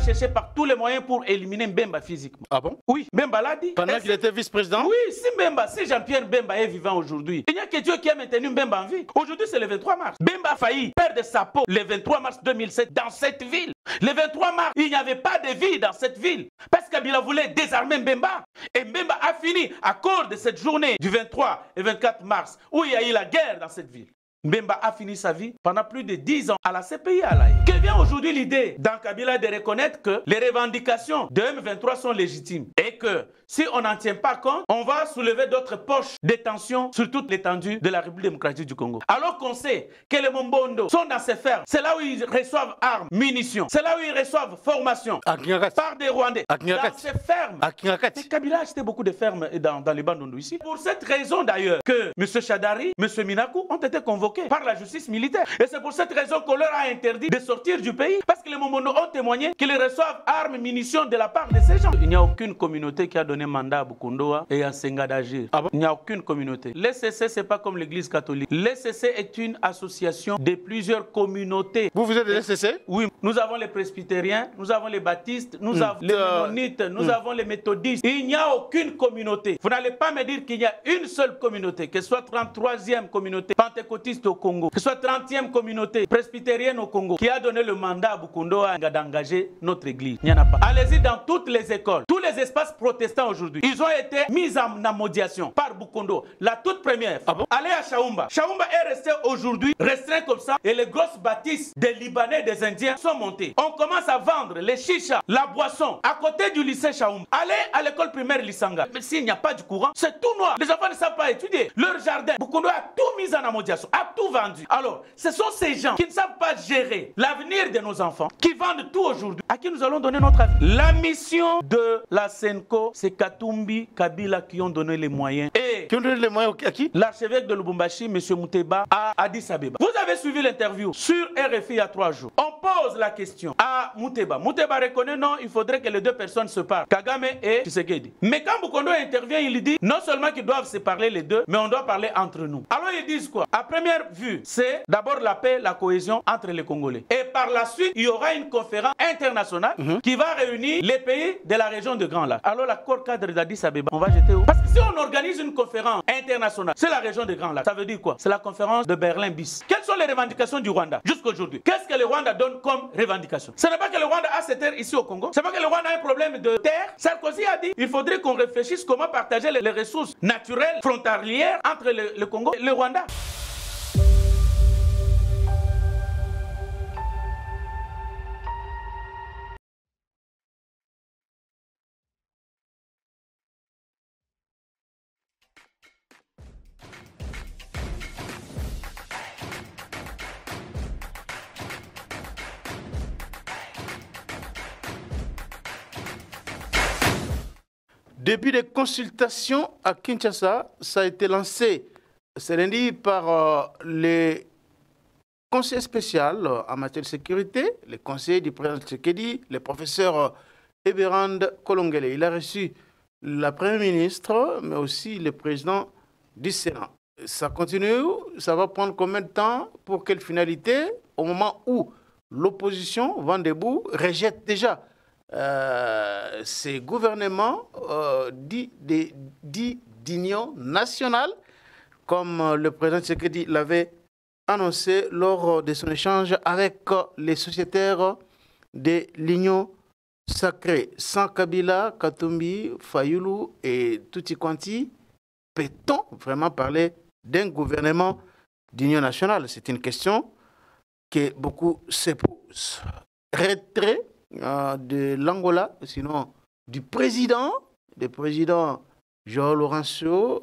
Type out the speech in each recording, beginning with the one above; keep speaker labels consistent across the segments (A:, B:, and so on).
A: chercher par tous les moyens pour éliminer Mbemba physiquement.
B: Ah bon?
A: Oui, Mbemba l'a dit.
B: Pendant qu'il était vice-président?
A: Oui, si Jean-Pierre Mbemba est vivant aujourd'hui, il n'y a que Dieu qui a maintenu Mbemba en vie. Aujourd'hui, c'est le 23 mars. Mbemba a failli perdre sa peau le 23 mars 2007 dans cette ville. Le 23 mars, il n'y avait pas de vie dans cette ville. Parce qu'Abila voulait désarmer Mbemba. Et Mbemba a fini à cause de cette journée du 23 et 24 mars où il y a eu la guerre dans cette ville. Mbemba a fini sa vie pendant plus de 10 ans à la CPI à l'AI. Que vient aujourd'hui l'idée dans Kabila de reconnaître que les revendications de M23 sont légitimes et que si on n'en tient pas compte, on va soulever d'autres poches de tension sur toute l'étendue de la République démocratique du Congo. Alors qu'on sait que les Mombondo sont dans ces fermes, c'est là où ils reçoivent armes, munitions, c'est là où ils reçoivent formation par des Rwandais. Dans ces fermes. Mais Kabila a acheté beaucoup de fermes dans les Bandundu ici. Pour cette raison d'ailleurs que M. Chadari, M. Minakou ont été convoqués par la justice militaire. Et c'est pour cette raison qu'on leur a interdit de sortir du pays. Parce que les Mombondo ont témoigné qu'ils reçoivent armes, munitions de la part de ces gens. Il n'y a aucune communauté qui a donné mandat à Bukundoa et à Senga d'agir. Ah bon? Il n'y a aucune communauté. L'ECC, c'est pas comme l'église catholique. L'ECC est une association de plusieurs communautés.
B: Vous êtes de l'ECC?
A: Oui. Nous avons les presbytériens, nous avons les baptistes, nous avons les mennonites, nous avons les méthodistes. Il n'y a aucune communauté. Vous n'allez pas me dire qu'il y a une seule communauté, que ce soit 33e communauté pentecôtiste au Congo, que ce soit 30e communauté presbytérienne au Congo, qui a donné le mandat à Bukundoa d'engager notre église. Il n'y en a pas. Allez-y dans toutes les écoles, tous les espaces protestants aujourd'hui. Ils ont été mis en amodiation par Bukondo. La toute première. Ah bon? Allez à Chaumba. Chaumba est resté aujourd'hui restreint comme ça et les grosses bâtisses des Libanais et des Indiens sont montées. On commence à vendre les chichas, la boisson à côté du lycée Chaumba. Allez à l'école primaire Lisanga. Mais s'il n'y a pas de courant, c'est tout noir. Les enfants ne savent pas étudier. Leur jardin, Bukondo a tout mis en amodiation, a tout vendu. Alors, ce sont ces gens qui ne savent pas gérer l'avenir de nos enfants, qui vendent tout aujourd'hui, à qui nous allons donner notre avis. La mission de la Senko, c'est Katumbi, Kabila qui ont donné les moyens. Et
B: qui ont donné les moyens à qui?
A: L'archevêque de Lubumbashi, M. Mouteba, à Addis Abeba. Vous avez suivi l'interview sur RFI il y a 3 jours. On pose la question à Mouteba. Mouteba reconnaît non, il faudrait que les deux personnes se parlent, Kagame et Tshisekedi. Mais quand Bukondo intervient, il dit non seulement qu'ils doivent se parler les deux, mais on doit parler entre nous. Alors ils disent quoi? À première vue, c'est d'abord la paix, la cohésion entre les Congolais. Et par la suite, il y aura une conférence internationale qui va réunir les pays de la région de Grand Lac. Alors l'accord cadre d'Addis Abeba, on va jeter où? Parce que si on organise une conférence internationale, c'est la région de Grand Lac. Ça veut dire quoi? C'est la conférence de Berlin bis. Quelles sont les revendications du Rwanda jusqu'à aujourd'hui? Qu'est-ce que le Rwanda donne comme revendication? Ce n'est pas que le Rwanda a ses terres ici au Congo. Ce n'est pas que le Rwanda a un problème de terre. Sarkozy a dit il faudrait qu'on réfléchisse comment partager les ressources naturelles frontalières entre le Congo et le Rwanda.
B: Depuis des consultations à Kinshasa, ça a été lancé ce lundi par les conseillers spéciaux en matière de sécurité, les conseillers du président Tshisekedi, le professeur Eberand Kolongele. Il a reçu la première ministre, mais aussi le président du Sénat. Ça continue, ça va prendre combien de temps, pour quelle finalité, au moment où l'opposition, vent debout, rejette déjà ces gouvernements dits d'union nationale, comme le président Tshisekedi l'avait annoncé lors de son échange avec les sociétaires de l'Union sacrée. Sans Kabila, Katumbi, Fayulu et Tuti Kwanti, peut-on vraiment parler d'un gouvernement d'union nationale? C'est une question que beaucoup se posent. Retrait de l'Angola, sinon du président João Lourenço,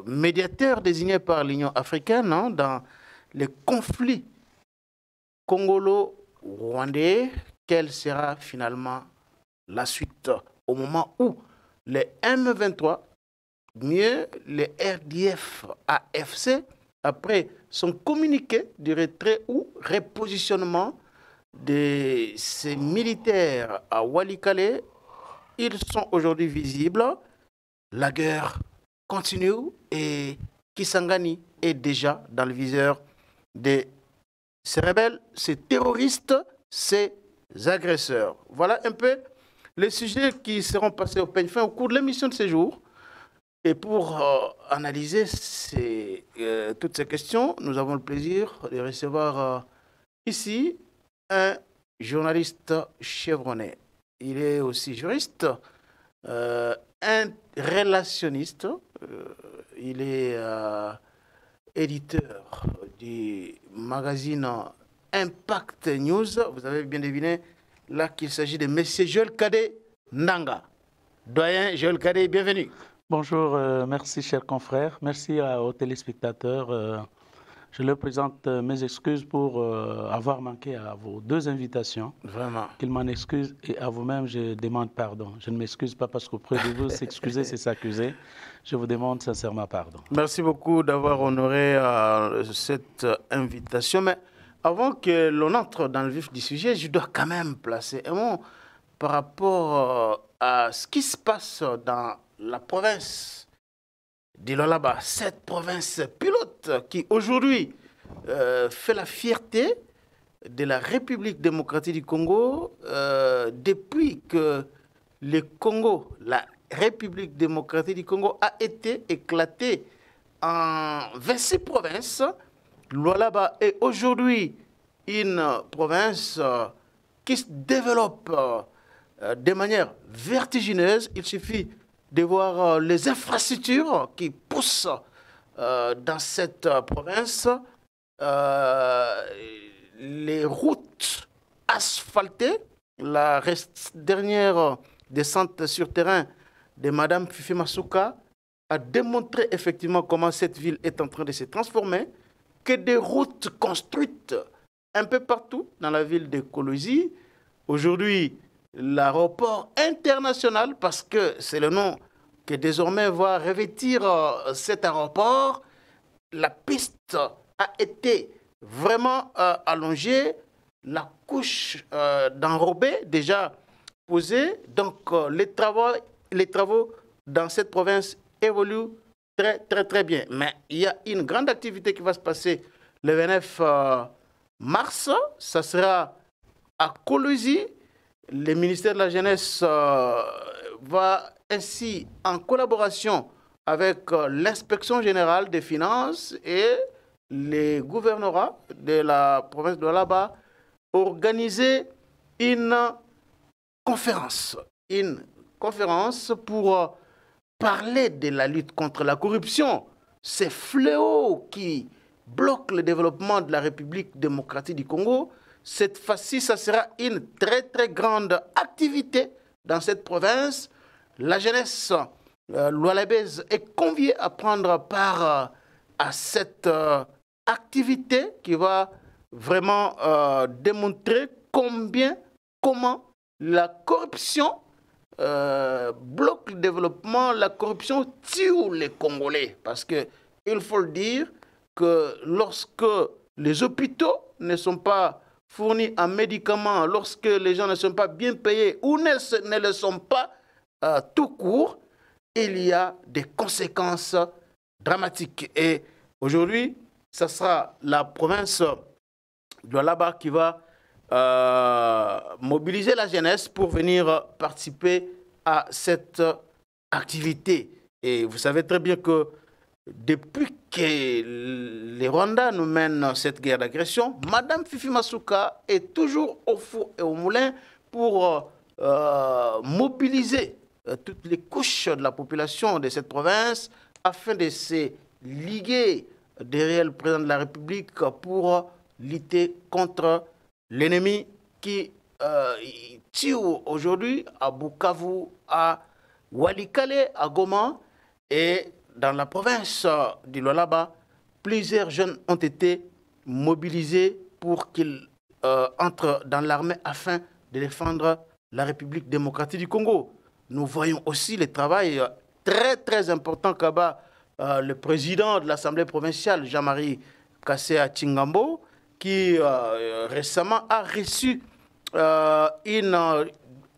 B: médiateur désigné par l'Union africaine dans les conflits congolo-rwandais. Quelle sera finalement la suite au moment où les M23, mieux les RDF-AFC, après son communiqué de retrait ou repositionnement de ces militaires à Walikale, ils sont aujourd'hui visibles. La guerre continue et Kisangani est déjà dans le viseur de ces rebelles, ces terroristes, ces agresseurs. Voilà un peu les sujets qui seront passés au peigne fin au cours de l'émission de ce jour. Et pour analyser toutes ces questions, nous avons le plaisir de recevoir ici un journaliste chevronné. Il est aussi juriste, un relationniste, il est éditeur du magazine Impact News. Vous avez bien deviné là qu'il s'agit de M. Joël Kadé Nanga. Doyen Joël Kadé, bienvenue.
A: Bonjour, merci chers confrères, merci aux téléspectateurs. Je leur présente mes excuses pour avoir manqué à vos deux invitations.
B: Vraiment.
A: Qu'ils m'en excusent et à vous-même, je demande pardon. Je ne m'excuse pas parce qu'auprès de vous, s'excuser, c'est s'accuser. Je vous demande sincèrement pardon.
B: Merci beaucoup d'avoir honoré cette invitation. Mais avant que l'on entre dans le vif du sujet, je dois quand même placer un mot par rapport à ce qui se passe dans la province d'Ilolaba, cette province pilote qui aujourd'hui fait la fierté de la République démocratique du Congo depuis que le Congo, la République démocratique du Congo a été éclatée en 26 provinces. Lualaba est aujourd'hui une province qui se développe de manière vertigineuse. Il suffit de voir les infrastructures qui poussent dans cette province, les routes asphaltées, la dernière descente sur terrain de Mme Fifi Masuka a démontré effectivement comment cette ville est en train de se transformer, que des routes construites un peu partout dans la ville de Kolosi. Aujourd'hui, l'aéroport international, parce que c'est le nom que désormais va revêtir cet aéroport, la piste a été vraiment allongée, la couche d'enrobé déjà posée. Donc les travaux dans cette province évoluent très bien. Mais il y a une grande activité qui va se passer le 29 mars. Ça sera à Kolosi. Le ministère de la Jeunesse va ainsi, en collaboration avec l'inspection générale des finances et les gouvernorats de la province de Lualaba, organiser une conférence pour parler de la lutte contre la corruption, ces fléaux qui bloquent le développement de la République démocratique du Congo. Cette fois-ci, ça sera une très grande activité dans cette province. La jeunesse lualabaise est conviée à prendre part à cette activité qui va vraiment démontrer comment la corruption bloque le développement, la corruption tue les Congolais. Parce qu'il faut le dire que lorsque les hôpitaux ne sont pas fournis en médicaments, lorsque les gens ne sont pas bien payés ou ne le sont pas tout court, il y a des conséquences dramatiques. Et aujourd'hui, ce sera la province de Lualaba qui va mobiliser la jeunesse pour venir participer à cette activité. Et vous savez très bien que depuis que les Rwandais nous mènent cette guerre d'agression, Mme Fifi Masuka est toujours au four et au moulin pour mobiliser toutes les couches de la population de cette province afin de se liguer derrière le président de la République pour lutter contre l'ennemi qui tue aujourd'hui à Bukavu, à Walikale, à Goma et dans la province du Lualaba. Plusieurs jeunes ont été mobilisés pour qu'ils entrent dans l'armée afin de défendre la République démocratique du Congo. Nous voyons aussi le travail très important qu'a le président de l'Assemblée provinciale, Jean-Marie Kassea Tchingambo, qui récemment a reçu une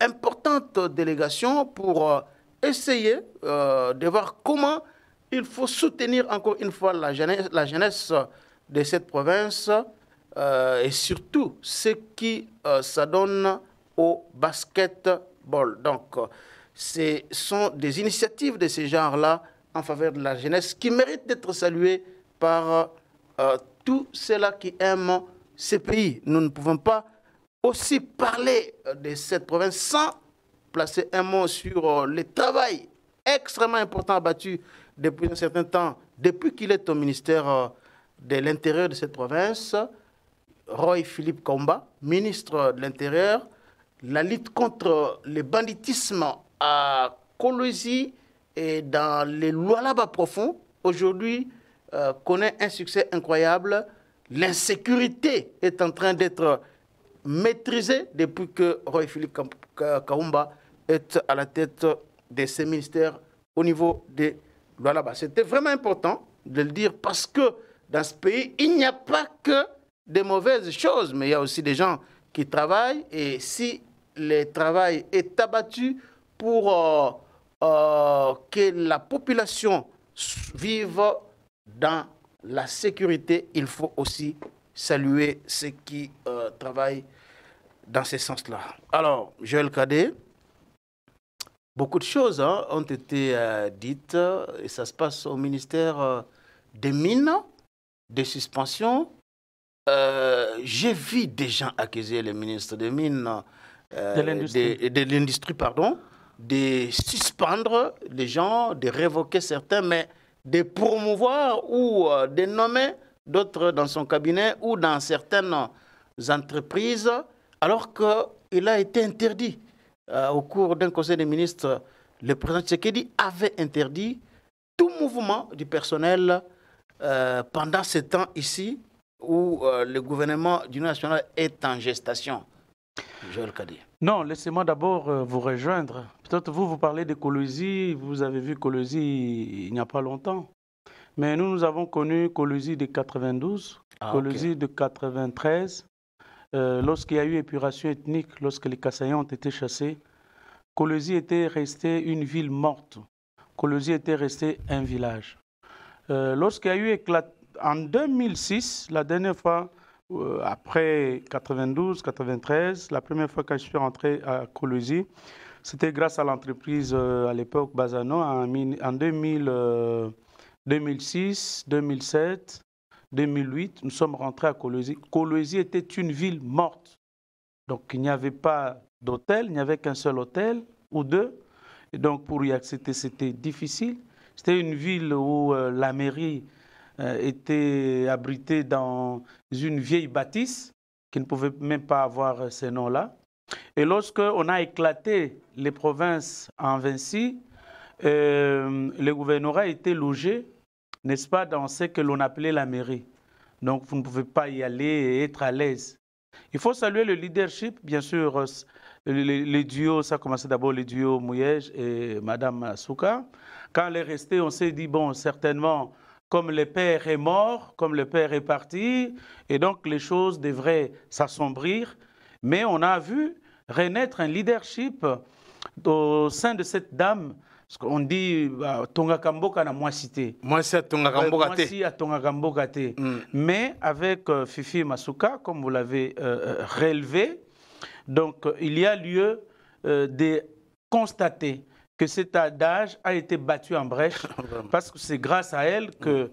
B: importante délégation pour essayer de voir comment il faut soutenir encore une fois la jeunesse de cette province et surtout ce qui s'adonne au basketball. Donc, ce sont des initiatives de ce genre-là en faveur de la jeunesse qui méritent d'être saluées par tous ceux-là qui aiment ces pays. Nous ne pouvons pas aussi parler de cette province sans placer un mot sur le travail extrêmement important abattu depuis un certain temps, depuis qu'il est au ministère de l'Intérieur de cette province. Roy Philippe Kaumba, ministre de l'Intérieur, la lutte contre le banditisme à Kolwezi et dans les Lualaba profonds, aujourd'hui, connaît un succès incroyable. L'insécurité est en train d'être maîtrisée depuis que Roy Philippe Kaumba est à la tête de ces ministères au niveau de Lualaba. C'était vraiment important de le dire parce que dans ce pays, il n'y a pas que des mauvaises choses, mais il y a aussi des gens qui travaillent. Et si le travail est abattu pour que la population vive dans la sécurité, il faut aussi saluer ceux qui travaillent dans ce sens-là. Alors, Joël Cadet, beaucoup de choses ont été dites et ça se passe au ministère des Mines, des suspensions. J'ai vu des gens accuser le ministre des Mines, de l'industrie, pardon, de suspendre les gens, de révoquer certains, mais de promouvoir ou de nommer d'autres dans son cabinet ou dans certaines entreprises, alors qu'il a été interdit. Au cours d'un conseil des ministres, le président Tshisekedi avait interdit tout mouvement du personnel pendant ce temps ici où le gouvernement du national est en gestation. Joël Cadet.
A: Non, laissez-moi d'abord vous rejoindre. Peut-être vous parlez de Kolwezi, vous avez vu Kolwezi il n'y a pas longtemps. Mais nous avons connu Kolwezi de 92, Kolwezi de 93. Lorsqu'il y a eu épuration ethnique, lorsque les Kassaïens ont été chassés, Kolwezi était resté une ville morte. Kolwezi était resté un village. Lorsqu'il y a eu éclat en 2006, la dernière fois, après 92, 93, la première fois que je suis rentré à Kolwezi, c'était grâce à l'entreprise à l'époque Bazano en 2006, 2007, 2008. Nous sommes rentrés à Kolwezi. Kolwezi était une ville morte. Donc il n'y avait pas d'hôtel, il n'y avait qu'un seul hôtel ou deux. Et donc pour y accéder, c'était difficile. C'était une ville où la mairie était abritée dans une vieille bâtisse qui ne pouvait même pas avoir ces noms-là. Et lorsqu'on a éclaté les provinces en Vinci, le gouvernorat était logé, n'est-ce pas, dans ce que l'on appelait la mairie. Donc vous ne pouvez pas y aller et être à l'aise. Il faut saluer le leadership, bien sûr, les duos, ça a commencé d'abord les duos Mouyej et Madame Souka. Quand elle est restée, on s'est dit, bon, certainement, comme le père est mort, comme le père est parti, et donc les choses devraient s'assombrir. Mais on a vu renaître un leadership au sein de cette dame. Parce qu'on dit Tongaka Mboka na Mwasité.
B: Mwasi Tongaka Mboka te.
A: Mwasi à Tongaka Mboka te. Mais avec Fifi Masuka, comme vous l'avez relevé, donc il y a lieu de constater que cet adage a été battu en brèche parce que c'est grâce à elle que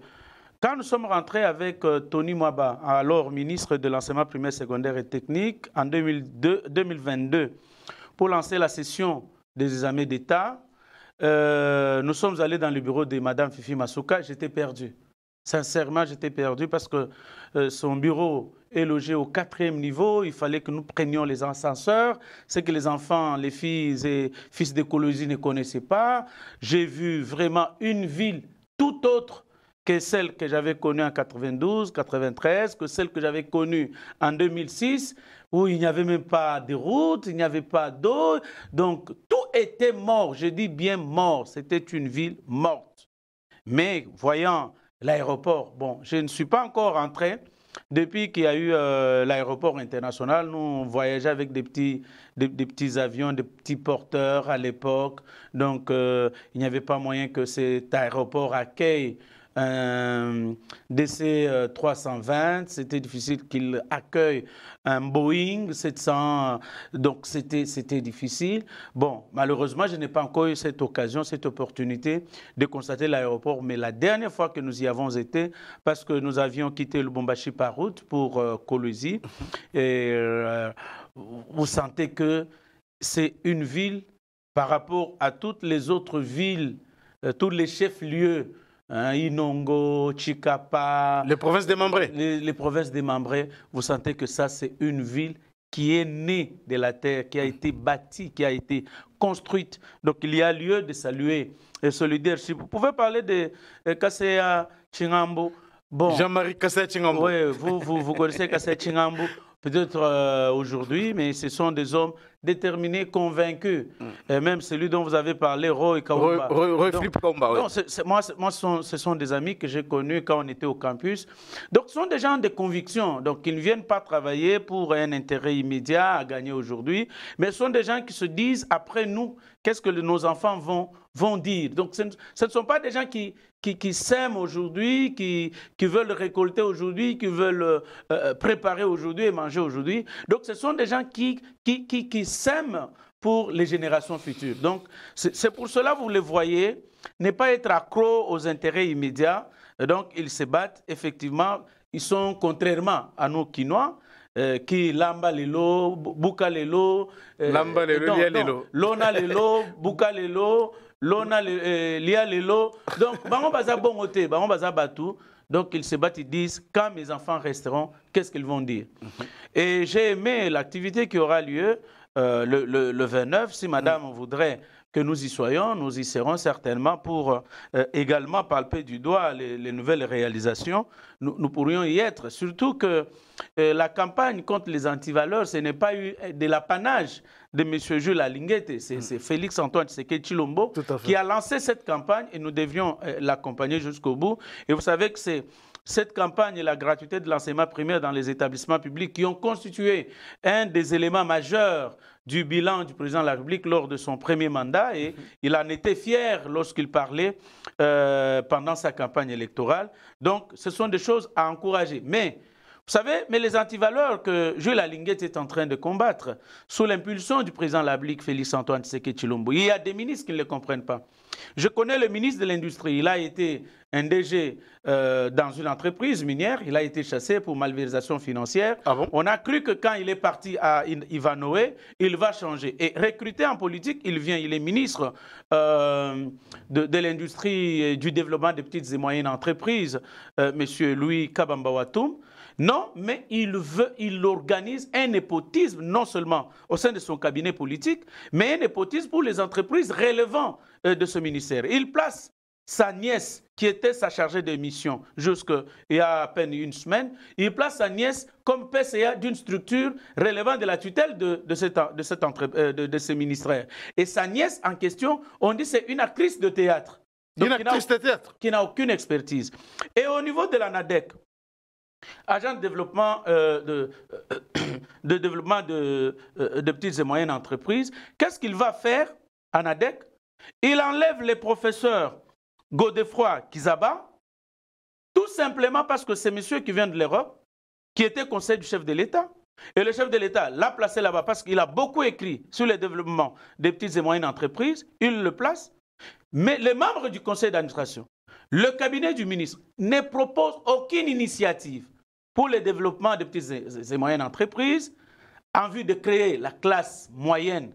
A: quand nous sommes rentrés avec Tony Mwaba, alors ministre de l'enseignement primaire, secondaire et technique, en 2022, pour lancer la session des examens d'État, nous sommes allés dans le bureau de Madame Fifi Masuka, j'étais perdu. Sincèrement, j'étais perdu parce que son bureau est logé au 4e niveau. Il fallait que nous prenions les ascenseurs, ce que les enfants, les filles et fils de Kolwezi ne connaissaient pas. J'ai vu vraiment une ville tout autre que celle que j'avais connue en 92, 93, que celle que j'avais connue en 2006, où il n'y avait même pas de route, il n'y avait pas d'eau. Donc, tout était mort. Je dis bien mort. C'était une ville morte. Mais, voyant l'aéroport, bon, je ne suis pas encore rentré. Depuis qu'il y a eu l'aéroport international, nous voyageons avec des petits avions, des petits porteurs à l'époque. Donc, il n'y avait pas moyen que cet aéroport accueille DC 320, c'était difficile qu'il accueille un Boeing 700, donc c'était difficile. Bon, malheureusement, je n'ai pas encore eu cette occasion, cette opportunité de constater l'aéroport, mais la dernière fois que nous y avons été, parce que nous avions quitté Lubumbashi par route pour Kolwezi, et vous sentez que c'est une ville par rapport à toutes les autres villes, tous les chefs-lieux, Inongo, Chikapa,
B: les provinces démembrées.
A: Les provinces démembrées, vous sentez que ça, c'est une ville qui est née de la terre, qui a été bâtie, qui a été construite. Donc, il y a lieu de saluer ce leadership. Vous pouvez parler de Kaseya Chingambo. Bon,
B: Jean-Marie Kaseya Chingambo.
A: Oui, vous connaissez Kaseya Chingambo, peut-être aujourd'hui, mais ce sont des hommes déterminés, convaincus. Et même celui dont vous avez parlé, Roy Kaumba.
B: Roy Philippe Kaumba, oui.
A: Moi, ce sont des amis que j'ai connus quand on était au campus. Donc, ce sont des gens de conviction. Donc, ils ne viennent pas travailler pour un intérêt immédiat à gagner aujourd'hui, mais ce sont des gens qui se disent, après nous, qu'est-ce que nos enfants vont dire. Donc, ce ne sont pas des gens qui sèment aujourd'hui, qui veulent récolter aujourd'hui, qui veulent préparer aujourd'hui et manger aujourd'hui. Donc, ce sont des gens qui sèment pour les générations futures. Donc, c'est pour cela, vous les voyez, ne pas être accro aux intérêts immédiats. Donc, ils se battent, effectivement, ils sont, contrairement à nos Quinois, qui lamba lelo, buka lelo,
B: lamba lelo, lia lelo,
A: lona lelo, buka lelo, lona lia lelo. Donc, bango baza bongote, bango baza batou. Donc, ils se battent, ils disent, quand mes enfants resteront, qu'est-ce qu'ils vont dire? Et j'ai aimé l'activité qui aura lieu le 29. Si madame voudrait que nous y soyons, nous y serons certainement pour également palper du doigt les nouvelles réalisations. Nous pourrions y être. Surtout que la campagne contre les antivaleurs, ce n'est pas eu de l'apanage de M. Jules Alinguete. C'est Félix Antoine Tshisekedi Tshilombo qui a lancé cette campagne et nous devions l'accompagner jusqu'au bout. Et vous savez que c'est cette campagne et la gratuité de l'enseignement primaire dans les établissements publics qui ont constitué un des éléments majeurs du bilan du président de la République lors de son premier mandat. Et il en était fier lorsqu'il parlait pendant sa campagne électorale. Donc, ce sont des choses à encourager. Mais, vous savez, les antivaleurs que Jules Alinguete est en train de combattre, sous l'impulsion du président de la République, Félix Antoine Tshisekedi Tshilombo, il y a des ministres qui ne le comprennent pas. Je connais le ministre de l'Industrie. Il a été un DG dans une entreprise minière. Il a été chassé pour malversation financière.
B: Ah bon? On
A: a cru que quand il est parti à Ivanoé, il va changer. Et recruté en politique, il est ministre de l'Industrie et du développement des petites et moyennes entreprises, M. Louis Kabamba-Watoum. Non, mais il organise un népotisme, non seulement au sein de son cabinet politique, mais un népotisme pour les entreprises relevant de ce ministère. Il place sa nièce, qui était sa chargée de mission jusqu'il y a à peine une semaine, il place sa nièce comme PCA d'une structure relevant de la tutelle de ce ministère. Et sa nièce en question, on dit c'est une actrice de théâtre.
B: Donc, une actrice de théâtre
A: qui n'a aucune expertise. Et au niveau de la NADEC, agent de développement, de petites et moyennes entreprises, qu'est-ce qu'il va faire à NADEC? Il enlève les professeurs Godefroy Kizaba, tout simplement parce que c'est monsieur qui vient de l'Europe, qui était conseiller du chef de l'État. Et le chef de l'État l'a placé là-bas parce qu'il a beaucoup écrit sur le développement des petites et moyennes entreprises. Il le place. Mais les membres du conseil d'administration, le cabinet du ministre ne propose aucune initiative pour le développement des petites et moyennes entreprises en vue de créer la classe moyenne,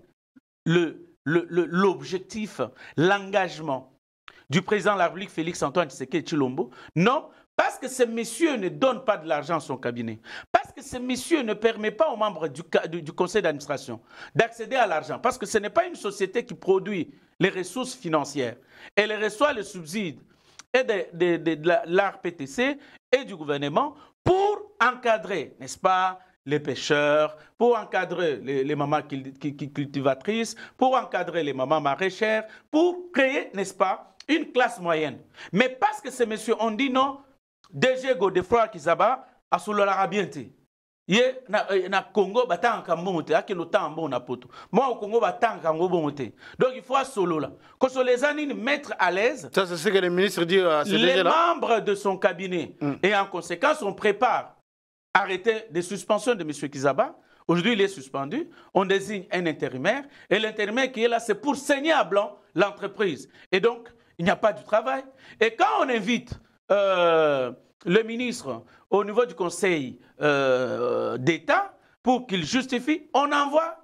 A: l'objectif, l'engagement du président de la République, Félix Antoine Tshisekedi Tshilombo. Non, parce que ce monsieur ne donne pas de l'argent à son cabinet. Parce que ce monsieur ne permet pas aux membres du conseil d'administration d'accéder à l'argent. Parce que ce n'est pas une société qui produit les ressources financières. Elle reçoit les subsides et de l'ARPTC et du gouvernement pour encadrer, n'est-ce pas, les pêcheurs, pour encadrer les mamans cultivatrices, pour encadrer les mamans maraîchères, pour créer, n'est-ce pas, une classe moyenne. Mais parce que ces messieurs ont dit non, DG Godefroy Kizaba a sous l'arabienté. Ye na Congo batanga monte ake no tambo na poto. Moi au Congo batanga ngo monte. Donc il faut à solo là. Que sur les années mettre à l'aise.
B: Ça c'est ce que le ministre dit à ces
A: les
B: là.
A: membres de son cabinet et en conséquence on prépare arrêter de suspension de M. Kizaba. Aujourd'hui il est suspendu. On désigne un intérimaire et l'intérimaire qui est là c'est pour saigner à blanc l'entreprise. Et donc il n'y a pas de travail. Et quand on invite le ministre au niveau du Conseil d'État pour qu'il justifie, on envoie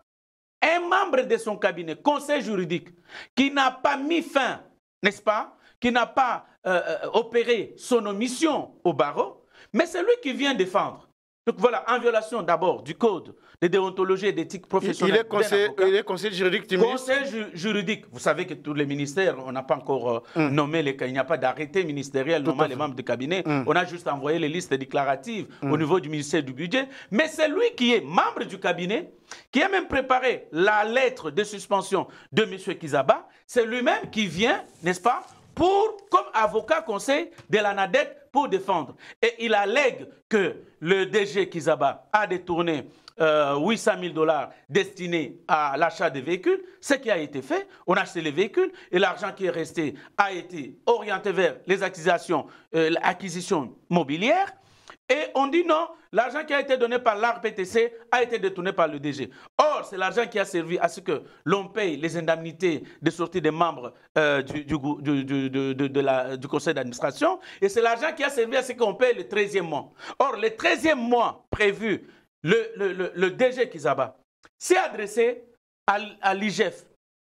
A: un membre de son cabinet, conseil juridique, qui n'a pas mis fin, n'est-ce pas, qui n'a pas opéré son omission au barreau, mais c'est lui qui vient défendre. Donc voilà, en violation d'abord du code de déontologie et d'éthique professionnelle.
B: Il est conseiller juridique du ministre.
A: Conseil juridique. Vous savez que tous les ministères, on n'a pas encore nommé les cas. Il n'y a pas d'arrêté ministériel nommant les membres du cabinet. On a juste envoyé les listes déclaratives au niveau du ministère du budget. Mais c'est lui qui est membre du cabinet, qui a même préparé la lettre de suspension de M. Kizaba. C'est lui-même qui vient, n'est-ce pas, comme avocat conseil de la NADEC pour défendre. Et il allègue que le DG Kizaba a détourné 800 000 $ destinés à l'achat des véhicules, ce qui a été fait, on a acheté les véhicules et l'argent qui est resté a été orienté vers les acquisitions mobilières. Et on dit non, l'argent qui a été donné par l'ARPTC a été détourné par le DG. Or, c'est l'argent qui a servi à ce que l'on paye les indemnités de sortie des membres du conseil d'administration. Et c'est l'argent qui a servi à ce qu'on paye le 13e mois. Or, le 13e mois prévu, le DG Kizaba s'est adressé à l'IGF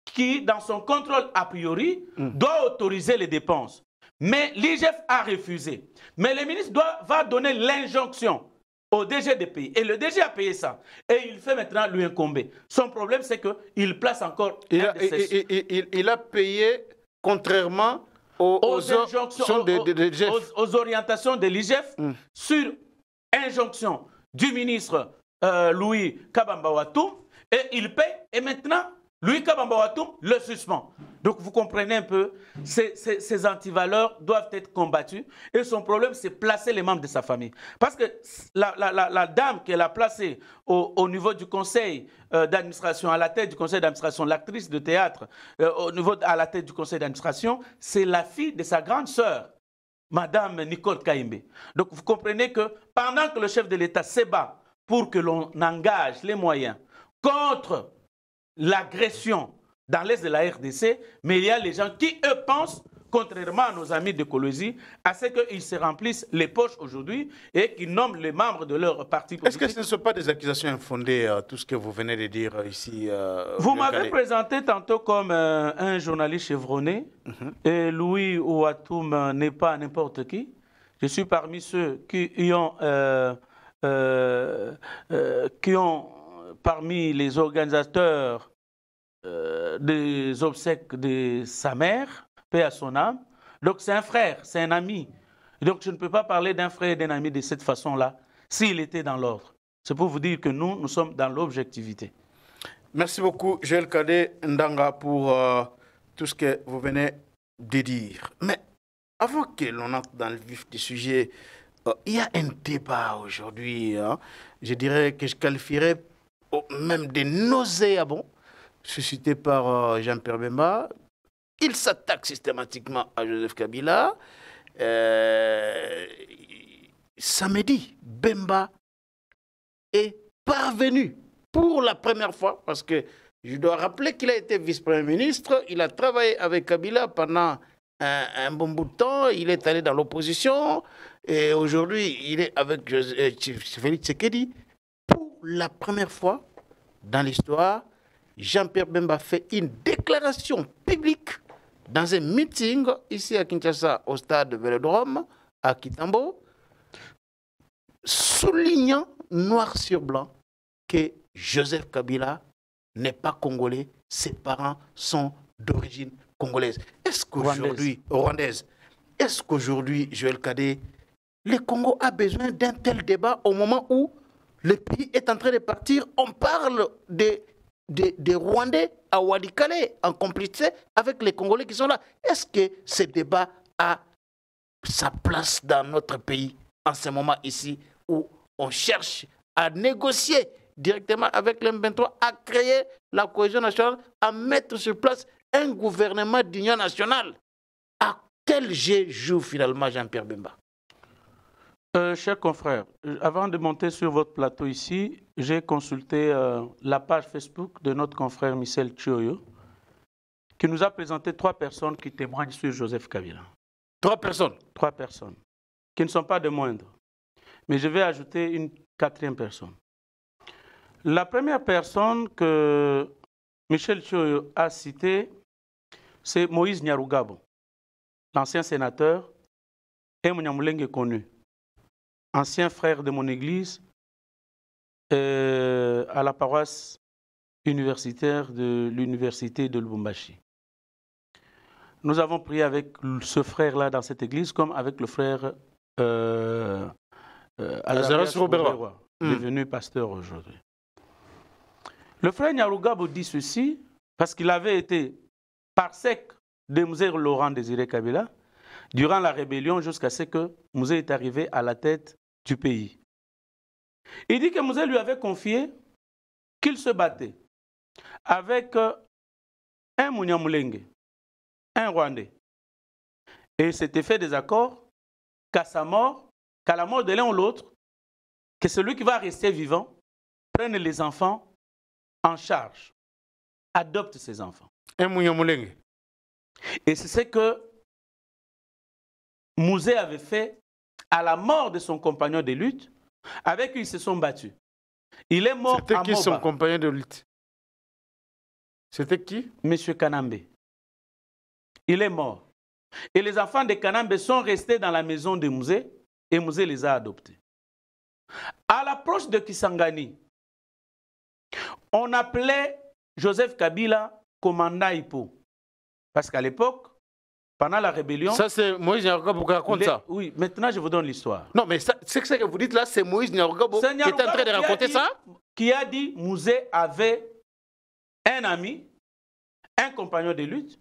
A: qui, dans son contrôle a priori, doit autoriser les dépenses. Mais l'IGF a refusé. Mais le ministre va donner l'injonction au DG de payer. Et le DG a payé ça. Et il fait maintenant lui incomber. Son problème, c'est qu'il place encore
B: il a payé contrairement aux injonctions
A: aux orientations de l'IGF sur injonction du ministre Louis Kabamba Watoum. Et il paye. Et maintenant, Louis Kabamba Watoum le suspend. Donc vous comprenez un peu, ces antivaleurs doivent être combattues. Et son problème, c'est placer les membres de sa famille. Parce que la dame qu'elle a placée au niveau du conseil d'administration, à la tête du conseil d'administration, l'actrice de théâtre, à la tête du conseil d'administration, c'est la fille de sa grande sœur, Madame Nicole Kaïmbe. Donc vous comprenez que pendant que le chef de l'État se bat pour que l'on engage les moyens contre l'agression dans l'est de la RDC, mais il y a les gens qui, eux, pensent, contrairement à nos amis de Colosie, à ce qu'ils se remplissent les poches aujourd'hui et qu'ils nomment les membres de leur parti politique.
B: Est-ce que ce ne sont pas des accusations infondées, tout ce que vous venez de dire ici
A: Vous m'avez présenté tantôt comme un journaliste chevronné, et Louis Ouatoum n'est pas n'importe qui. Je suis parmi ceux qui ont parmi les organisateurs des obsèques de sa mère, paix à son âme. Donc c'est un frère, c'est un ami. Donc je ne peux pas parler d'un frère et d'un ami de cette façon-là, s'il était dans l'ordre. C'est pour vous dire que nous sommes dans l'objectivité.
B: Merci beaucoup, Joël Kadé Ndanga, pour tout ce que vous venez de dire. Mais avant que l'on entre dans le vif du sujet, il y a un débat aujourd'hui, je dirais que je qualifierais même de nauséabond, suscité par Jean-Pierre Bemba. Il s'attaque systématiquement à Joseph Kabila. Samedi, Bemba est parvenu pour la première fois, parce que je dois rappeler qu'il a été vice-premier ministre, il a travaillé avec Kabila pendant un bon bout de temps, il est allé dans l'opposition, et aujourd'hui, il est avec Félix Tshisekedi. Pour la première fois dans l'histoire, Jean-Pierre Bemba fait une déclaration publique dans un meeting ici à Kinshasa, au stade Vélodrome, à Kitambo, soulignant noir sur blanc que Joseph Kabila n'est pas congolais, ses parents sont d'origine congolaise. Est-ce qu'aujourd'hui, rwandaise, est-ce qu'aujourd'hui, Joël Kadé, le Congo a besoin d'un tel débat au moment où le pays est en train de partir? On parle des Rwandais à Walikale en complicité avec les Congolais qui sont là. Est-ce que ce débat a sa place dans notre pays en ce moment ici où on cherche à négocier directement avec l'M23, à créer la cohésion nationale, à mettre sur place un gouvernement d'union nationale. À quel jeu joue finalement Jean-Pierre Bemba?
A: Chers confrères, avant de monter sur votre plateau ici, j'ai consulté la page Facebook de notre confrère Michel Chioyo, qui nous a présenté 3 personnes qui témoignent sur Joseph Kabila.
B: 3 personnes?
A: 3 personnes, qui ne sont pas de moindres. Mais je vais ajouter une 4e personne. La première personne que Michel Chioyo a citée, c'est Moïse Nyarugabo, l'ancien sénateur et Munyamulenge connu, ancien frère de mon église à la paroisse universitaire de l'université de Lubumbashi. Nous avons prié avec ce frère-là dans cette église comme avec le frère Azarias Roberwa, devenu pasteur aujourd'hui. Le frère Nyarugabo dit ceci parce qu'il avait été par sec de Mouzé Laurent Désiré Kabila durant la rébellion jusqu'à ce que Mouzé est arrivé à la tête du pays. Il dit que Mouzé lui avait confié qu'il se battait avec un Munyamulenge, un Rwandais. Et il s'était fait des accords qu'à sa mort, qu'à la mort de l'un ou l'autre, que celui qui va rester vivant prenne les enfants en charge, adopte ses enfants.
B: Un Munyamulenge.
A: Et c'est ce que Mouzé avait fait à la mort de son compagnon de lutte, avec qui ils se sont battus. Il est mort à Moba.
B: C'était qui son compagnon de lutte? C'était qui?
A: Monsieur Kanambe. Il est mort. Et les enfants de Kanambe sont restés dans la maison de Mouzé et Mouzé les a adoptés. À l'approche de Kisangani, on appelait Joseph Kabila commandant Hippo. Parce qu'à l'époque, pendant la rébellion...
B: Ça, c'est Moïse Nyarugabo qui raconte ça.
A: Oui, maintenant je vous donne l'histoire.
B: Non, mais c'est ce que vous dites là, c'est Moïse Nyarugabo qui est en train de raconter ça?
A: Qui a dit Mouzé avait un ami, un compagnon de lutte,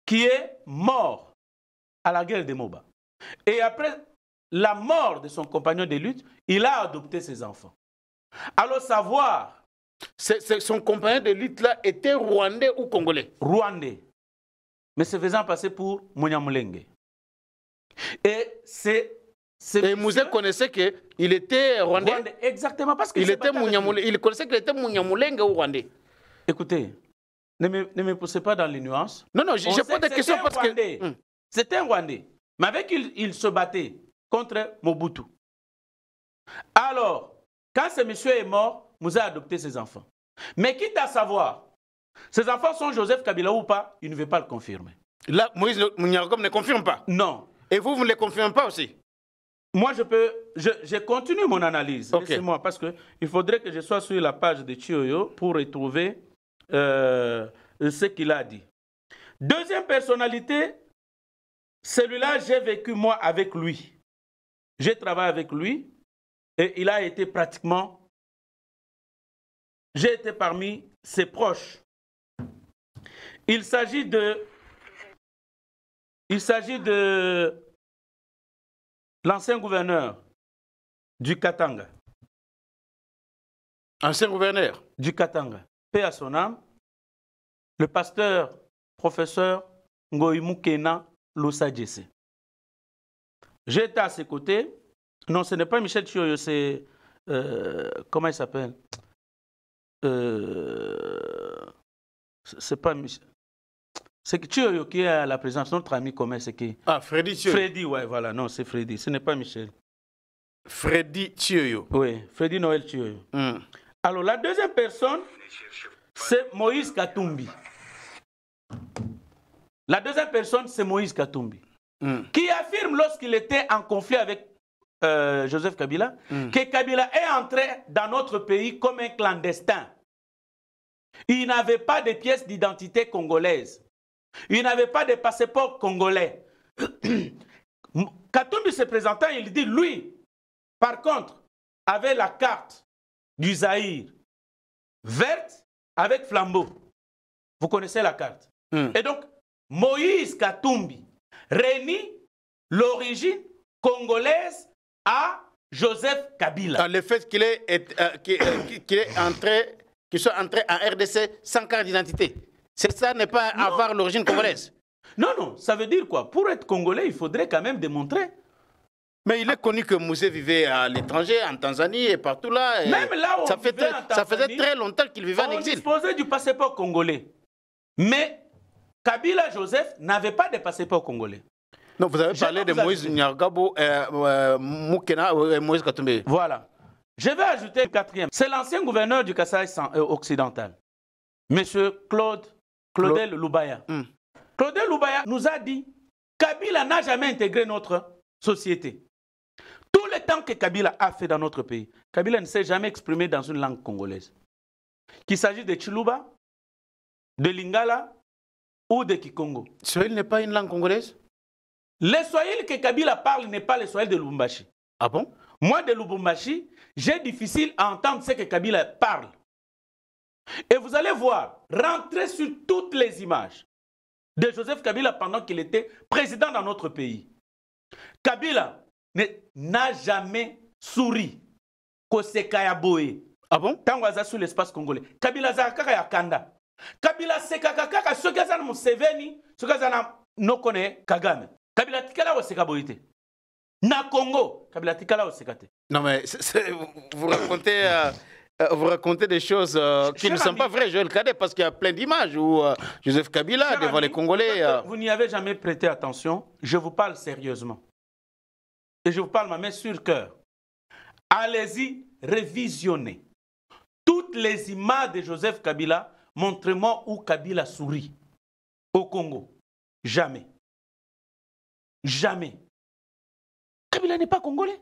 A: qui est mort à la guerre de Moba. Et après la mort de son compagnon de lutte, il a adopté ses enfants. Alors savoir...
B: Son compagnon de lutte là était rwandais ou congolais?
A: Rwandais. Mais se faisant passer pour Munyamulenge. Et
B: Mouzé connaissait qu'il était rwandais?
A: Exactement, parce qu'il
B: il connaissait qu'il était Munyamulenge ou rwandais?
A: Écoutez, ne me poussez pas dans les nuances.
B: Non, non, je pose des questions parce que...
A: C'était un Rwandais. Mais avec il se battait contre Mobutu. Alors, quand ce monsieur est mort, Mouzé a adopté ses enfants. Mais quitte à savoir, ses enfants sont Joseph Kabila ou pas, il ne veut pas le confirmer.
B: Là, Moïse Nyarugabo ne confirme pas?
A: Non.
B: Et vous ne le confirmez pas aussi?
A: Moi, je continue mon analyse. Okay. Laissez-moi, parce qu'il faudrait que je sois sur la page de Chioyo pour retrouver ce qu'il a dit. Deuxième personnalité, celui-là, j'ai vécu moi avec lui. J'ai travaillé avec lui et il a été pratiquement... J'ai été parmi ses proches. Il s'agit de l'ancien gouverneur du Katanga.
B: Ancien gouverneur
A: du Katanga. Paix à son âme. Le pasteur, professeur Ngoïmou Kena Loussa Djesse. J'étais à ses côtés. Non, ce n'est pas Michel Chioyo, c'est... comment il s'appelle? C'est pas Michel. C'est Chioyo qui est à la présence. Notre ami commun, c'est qui?
B: Ah, Freddy Chioyo.
A: Freddy, ouais, voilà. Non, c'est Freddy. Ce n'est pas Michel.
B: Freddy Chioyo.
A: Oui, Freddy Noël Chioyo. Alors, la deuxième personne, c'est Moïse Katumbi. La deuxième personne, c'est Moïse Katumbi. Qui affirme lorsqu'il était en conflit avec Joseph Kabila, que Kabila est entré dans notre pays comme un clandestin. Il n'avait pas de pièces d'identité congolaises. Il n'avait pas de passeport congolais. Katumbi se présentant, il dit, lui, par contre, avait la carte du Zaïre, verte avec flambeau. Vous connaissez la carte. Et donc, Moïse Katumbi réunit l'origine congolaise à Joseph Kabila.
B: Le fait qu'il soit entré en RDC sans carte d'identité. C'est ça, n'est pas avoir l'origine congolaise.
A: Non, ça veut dire quoi? Pour être congolais, il faudrait quand même démontrer.
B: Mais il est connu que Mouzé vivait à l'étranger, en Tanzanie et partout là. Et
A: même là où
B: ça faisait très longtemps qu'il vivait en exil.
A: On disposait du passeport congolais. Mais Kabila Joseph n'avait pas de passeport congolais.
B: Non, vous avez parlé de Moïse Nyargabo, Moukena et Moïse Katumbi.
A: Voilà. Je vais ajouter le quatrième. C'est l'ancien gouverneur du Kasaï occidental, Monsieur Claudel Loubaya. Claudel Loubaya nous a dit Kabila n'a jamais intégré notre société. Tout le temps que Kabila a fait dans notre pays, Kabila ne s'est jamais exprimé dans une langue congolaise. Qu'il s'agisse de Chiluba, de Lingala ou de Kikongo.
B: Swahili n'est pas une langue congolaise?
A: Le Swahili que Kabila parle n'est pas le Swahili de Lubumbashi.
B: Ah bon?
A: Moi, de Lubumbashi, j'ai difficile à entendre ce que Kabila parle. Et vous allez voir, rentrer sur toutes les images de Joseph Kabila pendant qu'il était président dans notre pays. Kabila n'a jamais souri. Kosekaya Boé.
B: Ah bon?
A: Tangaza sur l'espace congolais. Kabila Zakaka Yakanda. Kabila Sekaka, ce que ça nous Museveni, ce que ça nous connaît Kagame. Kabila Tikala ou Sekaboïte. Na Congo, Kabila Tikala ou Sekate.
B: Non mais vous racontez des choses qui ne sont pas vraies, Joël Cadet, parce qu'il y a plein d'images où Joseph Kabila devant les Congolais.
A: Vous n'y avez jamais prêté attention. Je vous parle sérieusement. Et je vous parle ma main sur cœur. Allez-y, révisionnez. Toutes les images de Joseph Kabila, montrez-moi où Kabila sourit. Au Congo. Jamais. Jamais. Kabila n'est pas congolais.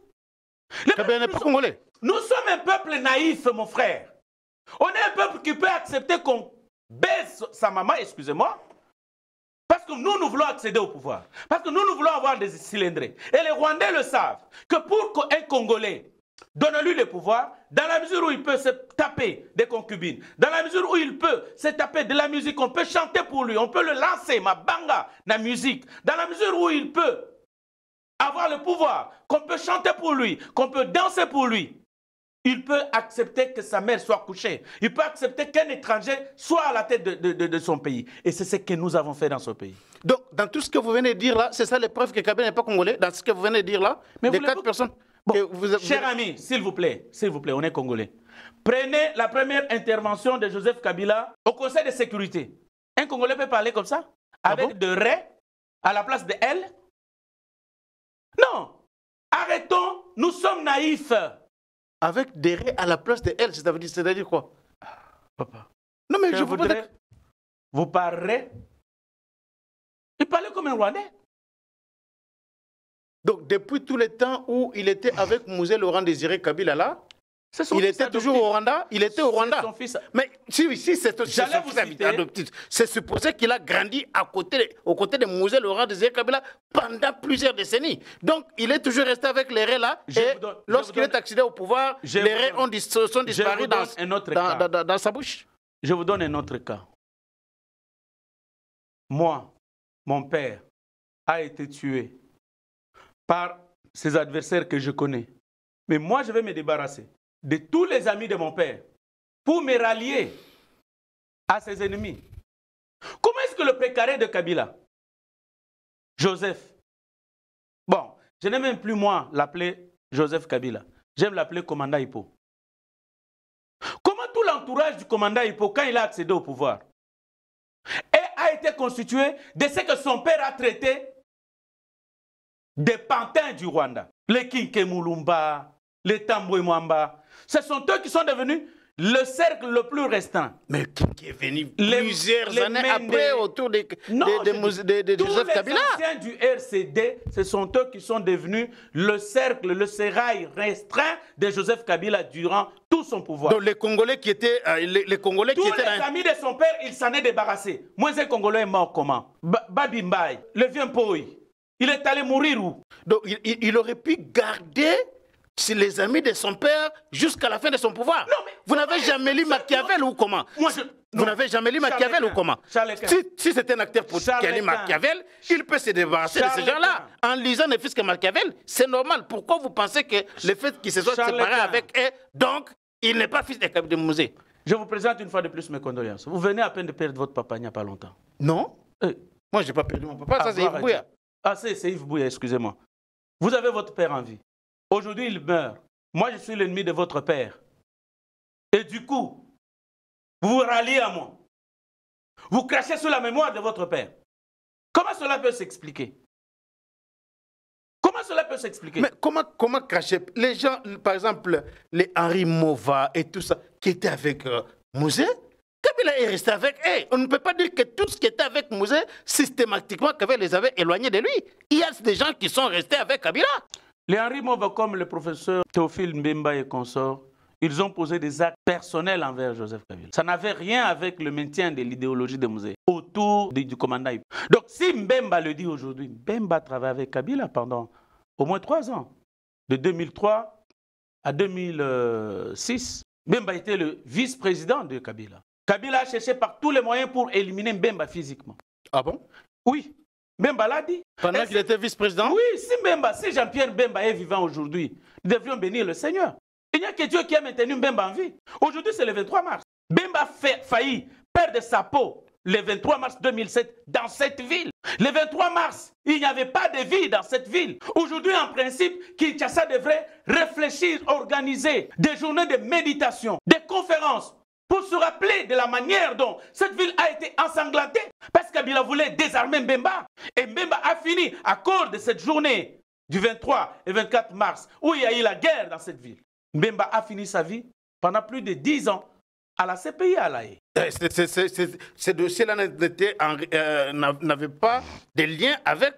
B: Kabila n'est pas congolais.
A: Nous sommes un peuple naïf, mon frère. On est un peuple qui peut accepter qu'on baisse sa maman, excusez-moi, parce que nous voulons accéder au pouvoir. Parce que nous voulons avoir des cylindrés. Et les Rwandais le savent, que pour un Congolais, donne-lui le pouvoir, dans la mesure où il peut se taper des concubines, dans la mesure où il peut se taper de la musique, on peut chanter pour lui, on peut le lancer, ma banga, la musique, dans la mesure où il peut avoir le pouvoir, qu'on peut chanter pour lui, qu'on peut danser pour lui, il peut accepter que sa mère soit couchée. Il peut accepter qu'un étranger soit à la tête de son pays. Et c'est ce que nous avons fait dans ce pays.
B: Donc, dans tout ce que vous venez de dire là, c'est ça les preuves que Kabila n'est pas congolais? Dans ce que vous venez de dire là,
A: mais
B: des 4 personnes...
A: Bon, cher ami, s'il vous plaît, on est congolais. Prenez la première intervention de Joseph Kabila au Conseil de sécurité. Un Congolais peut parler comme ça? Avec de Ré à la place de L? Non. Arrêtons, nous sommes naïfs.
B: Avec des raies à la place de L, c'est-à-dire quoi?
A: Papa.
B: Non, mais je voudrais...
A: Vous parlerez. Il parlait comme un Rwandais.
B: Donc, depuis tout le temps où il était avec Mouzé Laurent Désiré Kabila là, il était toujours au Rwanda. Il était au Rwanda.
A: Son fils.
B: Mais si c'est son fils adoptif, c'est supposé qu'il a grandi aux côtés de Mouzé Laurent Désiré Kabila pendant plusieurs décennies. Donc, il est toujours resté avec les raies là. Et lorsqu'il est accédé au pouvoir, les raies sont disparu dans sa bouche.
A: Je vous donne un autre cas. Moi, mon père a été tué par ses adversaires que je connais. Mais moi, je vais me débarrasser de tous les amis de mon père pour me rallier à ses ennemis. Comment est-ce que le précaré de Kabila, Joseph, bon, je n'aime même plus moi l'appeler Joseph Kabila, j'aime l'appeler commandant Hippo. Comment tout l'entourage du commandant Hippo, quand il a accédé au pouvoir, a été constitué de ce que son père a traité des pantins du Rwanda, les Kinkemulumba, les Tambwe Mwamba. Ce sont eux qui sont devenus le cercle le plus restreint.
B: Mais qui est venu plusieurs années après autour de Joseph Kabila.
A: Tous les anciens du RCD, ce sont eux qui sont devenus le cercle, le sérail restreint de Joseph Kabila durant tout son pouvoir.
B: Donc les Congolais qui étaient...
A: Tous les amis de son père, il s'en est débarrassé. Moi, un Congolais est mort comment? Babi Mbaye, le vieux Mpoy, il est allé mourir où?
B: Donc il aurait pu garder... C'est les amis de son père jusqu'à la fin de son pouvoir.
A: Non, mais
B: vous n'avez jamais lu Machiavel ou comment?
A: Moi,
B: Vous n'avez jamais lu Machiavel ou comment? Si c'est un acteur politique qui a lu Machiavel, il peut se débarrasser de ces gens-là. En lisant ne fût-ce que Machiavel, c'est normal. Pourquoi vous pensez que le fait qu'il se soit séparé avec eux, donc, il n'est pas fils de Musée?
A: Je vous présente une fois de plus mes condoléances. Vous venez à peine de perdre votre papa il n'y a pas longtemps.
B: Non. Moi, je n'ai pas perdu mon papa. Ça, c'est Yves Bouya.
A: Ah, c'est Yves Bouya, excusez-moi. Vous avez votre père en vie. Aujourd'hui, il meurt. Moi, je suis l'ennemi de votre père. Et du coup, vous vous ralliez à moi. Vous crachez sur la mémoire de votre père. Comment cela peut s'expliquer? Comment cela peut s'expliquer?
B: Mais comment cracher? Les gens, par exemple, les Henri Mova et tout ça, qui étaient avec Musée, Kabila est resté avec eux. On ne peut pas dire que tout ce qui était avec Musée, systématiquement, Kabila les avait éloignés de lui. Il y a des gens qui sont restés avec Kabila.
A: Les Henri Mova, comme le professeur Théophile Mbemba et consorts, ils ont posé des actes personnels envers Joseph Kabila. Ça n'avait rien avec le maintien de l'idéologie de Musée autour du commandant. Donc si Mbemba le dit aujourd'hui, Mbemba travaille avec Kabila pendant au moins 3 ans. De 2003 à 2006, Mbemba était le vice-président de Kabila. Kabila a cherché par tous les moyens pour éliminer Mbemba physiquement.
B: Ah bon?
A: Oui. Mbemba l'a dit.
B: Pendant qu'il était vice-président?
A: Oui, si Jean-Pierre Mbemba est vivant aujourd'hui, nous devrions bénir le Seigneur. Il n'y a que Dieu qui a maintenu Mbemba en vie. Aujourd'hui, c'est le 23 mars. Mbemba a failli perdre sa peau le 23 mars 2007 dans cette ville. Le 23 mars, il n'y avait pas de vie dans cette ville. Aujourd'hui, en principe, Kinshasa devrait réfléchir, organiser des journées de méditation, des conférences, pour se rappeler de la manière dont cette ville a été ensanglantée. Parce que Kabila voulait désarmer Mbemba. Et Mbemba a fini à cause de cette journée du 23 et 24 mars, où il y a eu la guerre dans cette ville. Mbemba a fini sa vie pendant plus de 10 ans à la CPI à La Haye.
B: Ces dossiers-là n'avaient pas de lien avec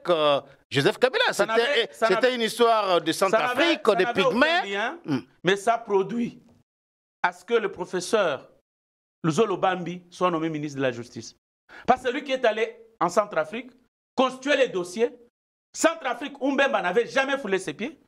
B: Joseph Kabila. C'était une histoire de Centrafrique, des Pygmées.
A: Mais ça produit à ce que le professeur Luzolo Bambi soit nommé ministre de la Justice. Parce que lui qui est allé en Centrafrique, constituer les dossiers. Centrafrique, où Mbemba n'avait jamais foulé ses pieds.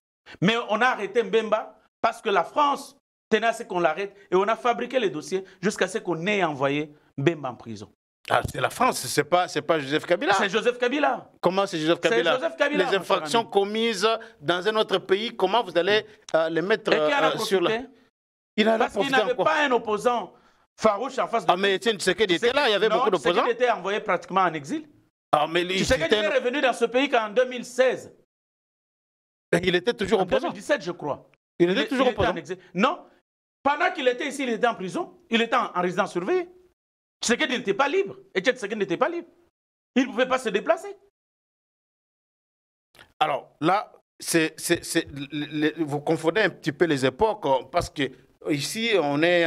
A: Mais on a arrêté Mbemba parce que la France tenait à ce qu'on l'arrête et on a fabriqué les dossiers jusqu'à ce qu'on ait envoyé Mbemba en prison.
B: Ah, c'est la France, c'est pas Joseph Kabila.
A: C'est Joseph Kabila.
B: Comment c'est Joseph Kabila?
A: C'est Joseph Kabila.
B: Les infractions commises dans un autre pays, comment vous allez les mettre sur la...
A: Parce qu'il n'avait pas un opposant farouche en face de lui.
B: Ah, mais Etienne Tshisekedi était là, il y avait beaucoup d'opposants.
A: Il était envoyé pratiquement en exil.
B: Ah, mais
A: Tshisekedi est revenu dans ce pays qu'en 2016.
B: Il était toujours opposant.
A: En 2017, je crois.
B: Il était toujours opposant.
A: Non. Pendant qu'il était ici, il était en prison. Il était en résidence surveillée. Tshisekedi n'était pas libre. Etienne Tshisekedi n'était pas libre. Il ne pouvait pas se déplacer.
B: Alors là, vous confondez un petit peu les époques parce que ici, on est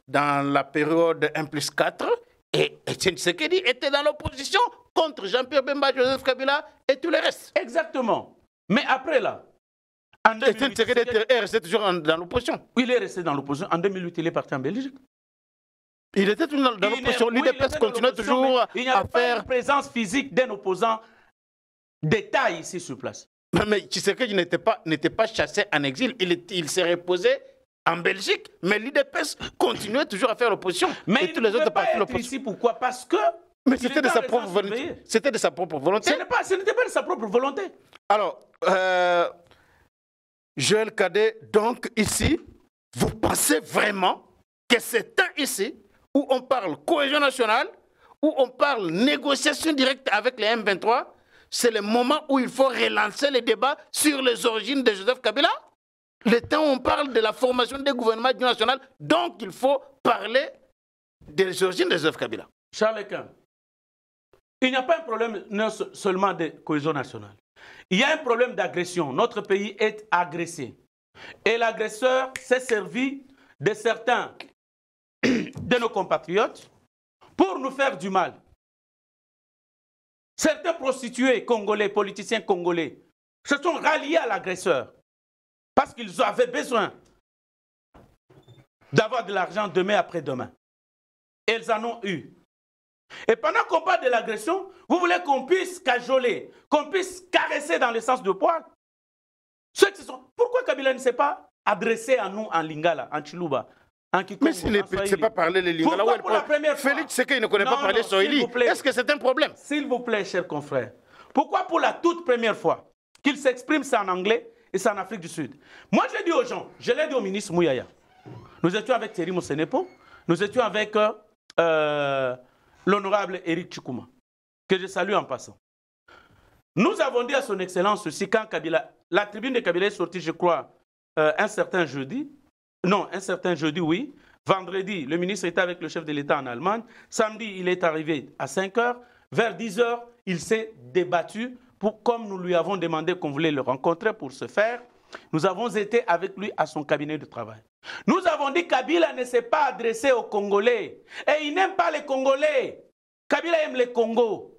B: dans la période 1+4 et Etienne Tshisekedi était dans l'opposition contre Jean-Pierre Bemba, Joseph Kabila et tout le reste.
A: Exactement. Mais après là, en 2008,
B: Etienne Tshisekedi est resté toujours dans l'opposition.
A: Il est resté dans l'opposition. En 2008, il est parti en Belgique.
B: Il était toujours dans l'opposition. L'UDPS continue toujours à faire...
A: Il n'y a pas une présence physique d'un opposant d'État ici sur place.
B: Mais Tshisekedi n'était pas chassé en exil. Il s'est reposé en Belgique. Mais l'UDPS continuait toujours à faire l'opposition.
A: Mais tous les autres partis l'opposition. Ici, pourquoi? Parce que...
B: Mais c'était de sa propre volonté. C'était de sa propre volonté.
A: Ce n'était pas de sa propre volonté.
B: Alors, Joël Cadet, donc ici, vous pensez vraiment que c'est temps ici où on parle cohésion nationale, où on parle négociation directe avec les M23, c'est le moment où il faut relancer les débats sur les origines de Joseph Kabila? Le temps où on parle de la formation des gouvernements national, donc il faut parler des origines de Joseph Kabila.
A: Charles Quint, il n'y a pas un problème seulement de cohésion nationale. Il y a un problème d'agression. Notre pays est agressé. Et l'agresseur s'est servi de certains de nos compatriotes pour nous faire du mal. Certains prostitués congolais, politiciens congolais, se sont ralliés à l'agresseur parce qu'ils avaient besoin d'avoir de l'argent demain après-demain. Et ils en ont eu. Et pendant qu'on parle de l'agression, vous voulez qu'on puisse cajoler, qu'on puisse caresser dans le sens de poil. Ceux qui sont... Pourquoi Kabila ne s'est pas adressé à nous en Lingala, en Chiluba,
B: Mais s'il ne sait pas parler les Lingala, Félix Tshisekedi ne connaît pas parler Swahili. Est-ce que c'est un problème?
A: S'il vous plaît, chers confrères, pourquoi pour la toute première fois qu'il s'exprime, c'est en anglais et c'est en Afrique du Sud? Moi, je dis aux gens, je l'ai dit au ministre Mouyaya. Nous étions avec Thierry Mosenepo, nous étions avec l'honorable Eric Chikuma, que je salue en passant. Nous avons dit à son excellence ceci quand Kabila, la tribune de Kabila est sortie, je crois, un certain jeudi, oui. Vendredi, le ministre était avec le chef de l'État en Allemagne. Samedi, il est arrivé à 5 h. Vers 10 h, il s'est débattu comme nous lui avons demandé qu'on voulait le rencontrer pour ce faire. Nous avons été avec lui à son cabinet de travail. Nous avons dit que Kabila ne s'est pas adressé aux Congolais. Et il n'aime pas les Congolais. Kabila aime les Congos.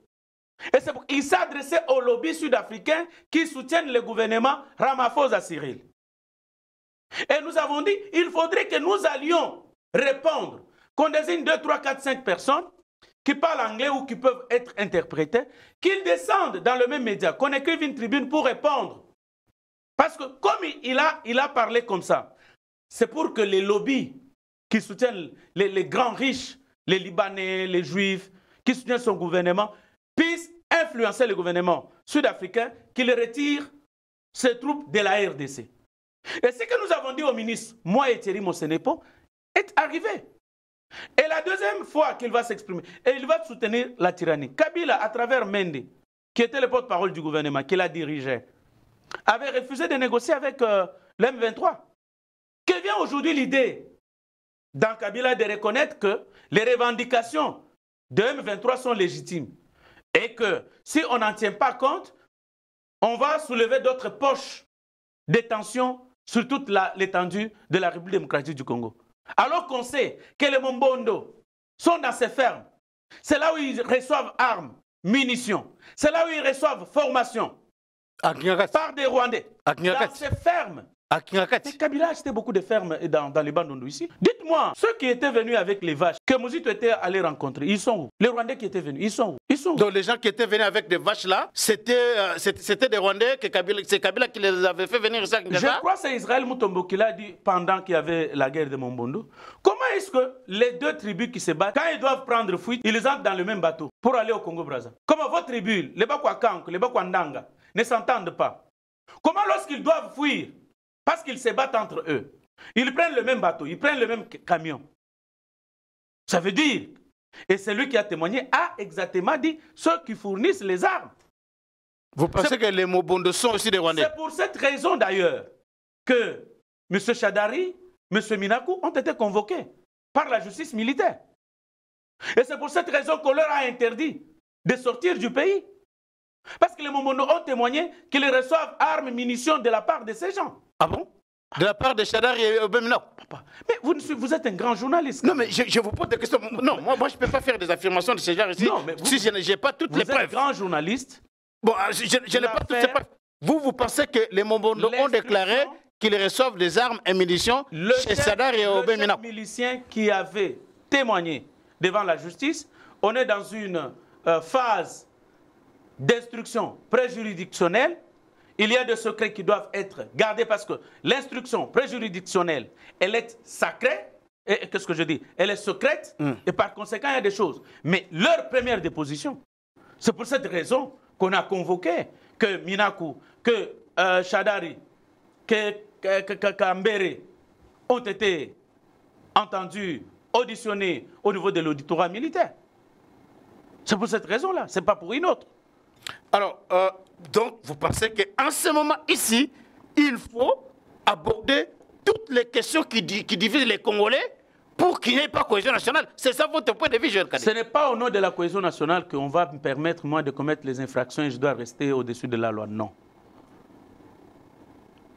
A: Et c'est pourquoi il s'est adressé aux lobbies sud-africains qui soutiennent le gouvernement Ramaphosa Cyril. Et nous avons dit qu'il faudrait que nous allions répondre, qu'on désigne 2, 3, 4, 5 personnes qui parlent anglais ou qui peuvent être interprétées, qu'ils descendent dans le même média, qu'on écrive une tribune pour répondre. Parce que comme il a parlé comme ça, c'est pour que les lobbies qui soutiennent les grands riches, les Libanais, les Juifs, qui soutiennent son gouvernement, puissent influencer le gouvernement sud-africain qu'il retire ses troupes de la RDC. Et ce que nous avons dit au ministre, moi et Thierry Mosenepo, est arrivé. Et la deuxième fois qu'il va s'exprimer, et il va soutenir la tyrannie. Kabila, à travers Mende, qui était le porte-parole du gouvernement, qui la dirigeait, avait refusé de négocier avec l'M23. Que vient aujourd'hui l'idée dans Kabila de reconnaître que les revendications de M23 sont légitimes et que si on n'en tient pas compte, on va soulever d'autres poches de tensions sur toute l'étendue de la République démocratique du Congo. Alors qu'on sait que les Mombondo sont dans ces fermes. C'est là où ils reçoivent armes, munitions. C'est là où ils reçoivent formation par des Rwandais. Dans ces fermes. Et Kabila a acheté beaucoup de fermes dans les Bandundu ici. Dites-moi, ceux qui étaient venus avec les vaches, que Mouzito était allé rencontrer, ils sont où? Les Rwandais qui étaient venus, ils sont où?
B: Donc les gens qui étaient venus avec des vaches là, c'était des Rwandais, c'est Kabila qui les avait fait venir ici à Kinshasa?
A: Je crois que c'est Israël Mutombo qui l'a dit pendant qu'il y avait la guerre de Mombondo. Comment est-ce que les deux tribus qui se battent, quand ils doivent prendre fuite, ils entrent dans le même bateau pour aller au Congo-Brazza? Comment vos tribus, les Bakwakank, les Bakwandanga, ne s'entendent pas? Comment lorsqu'ils doivent fuir, parce qu'ils se battent entre eux, ils prennent le même bateau, ils prennent le même camion? Ça veut dire, et celui qui a témoigné a exactement dit, ceux qui fournissent les armes.
B: Vous pensez que les Mobondo sont aussi des Rwandais?
A: C'est pour cette raison d'ailleurs que M. Chadari, M. Minakou ont été convoqués par la justice militaire. Et c'est pour cette raison qu'on leur a interdit de sortir du pays. Parce que les Mobondo ont témoigné qu'ils reçoivent armes, munitions de la part de ces gens.
B: Ah bon? De la part de Chadari et Obemina?
A: Mais vous êtes un grand journaliste.
B: Non, mais je vous pose des questions. Non, moi je ne peux pas faire des affirmations de ce genre ici. Non, mais si je n'ai pas toutes les preuves.
A: Vous êtes grand journaliste.
B: Bon, je n'ai pas toutes ces preuves. Vous pensez que les Mobondo ont déclaré qu'ils reçoivent des armes et munitions chez Chadari et Obemina?
A: Le chef milicien qui avait témoigné devant la justice, on est dans une phase d'instruction préjuridictionnelle. Il y a des secrets qui doivent être gardés parce que l'instruction préjuridictionnelle, elle est sacrée. Et qu'est-ce que je dis? Elle est secrète et par conséquent, il y a des choses. Mais leur première déposition, c'est pour cette raison qu'on a convoqué que Minakou, que Chadari, que Kambere ont été entendus, auditionnés au niveau de l'auditorat militaire. C'est pour cette raison-là, ce n'est pas pour une autre.
B: Alors, donc, vous pensez qu'en ce moment, ici, il faut aborder toutes les questions qui divisent les Congolais pour qu'il n'y ait pas de cohésion nationale. C'est ça votre point de vue, Joël Kadé?
A: Ce n'est pas au nom de la cohésion nationale qu'on va me permettre, moi, de commettre les infractions et je dois rester au-dessus de la loi. Non.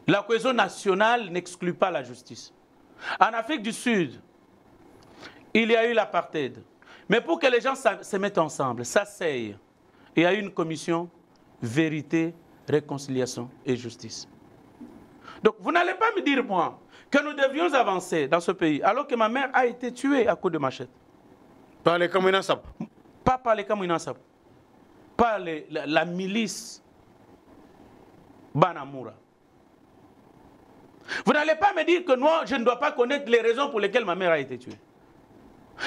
A: La cohésion nationale n'exclut pas la justice. En Afrique du Sud, il y a eu l'apartheid. Mais pour que les gens se mettent ensemble, s'asseyent, il y a eu une commission vérité, réconciliation et justice. Donc, vous n'allez pas me dire, moi, que nous devions avancer dans ce pays, alors que ma mère a été tuée à coups de machette.
B: Par les Kamwina Sap?
A: Pas par les Kamwina Sap. Par la milice Banamura. Vous n'allez pas me dire que moi, je ne dois pas connaître les raisons pour lesquelles ma mère a été tuée.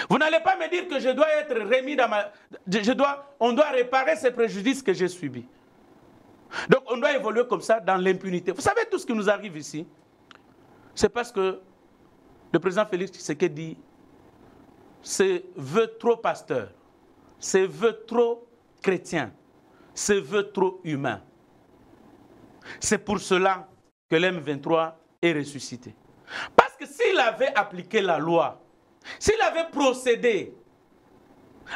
A: Vous n'allez pas me dire que je dois être remis dans ma... On doit réparer ces préjudices que j'ai subis. Donc on doit évoluer comme ça dans l'impunité. Vous savez tout ce qui nous arrive ici, c'est parce que le président Félix Tshisekedi se veut trop pasteur, se veut trop chrétien, se veut trop humain. C'est pour cela que l'M23 est ressuscité. Parce que s'il avait appliqué la loi, s'il avait procédé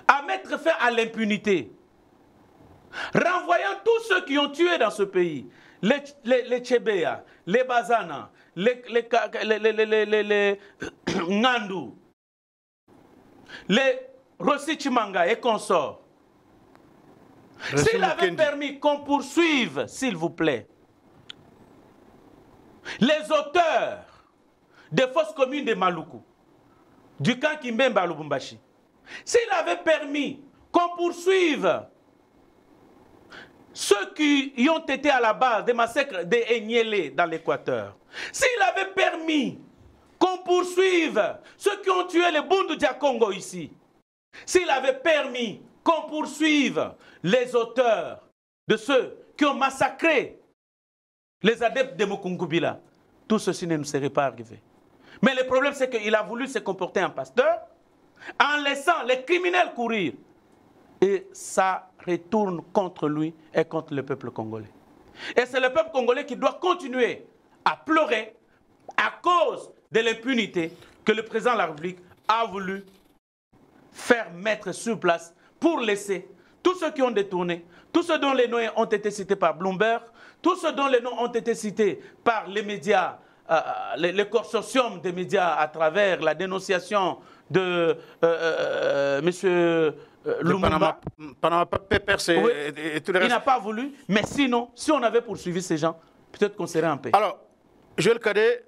A: à mettre fin à l'impunité, renvoyant tous ceux qui ont tué dans ce pays, les Tchébéa, les Bazana, les Ngandou, les Rossi Chimanga et consorts, s'il avait permis qu'on poursuive, s'il vous plaît, les auteurs des fausses communes de Maluku, du camp Kimbemba à Lubumbashi, s'il avait permis qu'on poursuive ceux qui y ont été à la base des massacres des Enyele dans l'Équateur, s'il avait permis qu'on poursuive ceux qui ont tué les Bundu Diakongo ici, s'il avait permis qu'on poursuive les auteurs de ceux qui ont massacré les adeptes de Mukungubila, tout ceci ne nous serait pas arrivé. Mais le problème, c'est qu'il a voulu se comporter en pasteur en laissant les criminels courir. Et ça retourne contre lui et contre le peuple congolais. Et c'est le peuple congolais qui doit continuer à pleurer à cause de l'impunité que le président de la République a voulu faire mettre sur place pour laisser tous ceux qui ont détourné, tous ceux dont les noms ont été cités par Bloomberg, tous ceux dont les noms ont été cités par les médias, les consortiums des médias à travers la dénonciation de M. Lumumba.
B: Panama Papers
A: Oui,
B: et tout le reste.
A: Il n'a pas voulu, mais sinon, si on avait poursuivi ces gens, peut-être qu'on serait en paix.
B: Alors, Joël Cadet,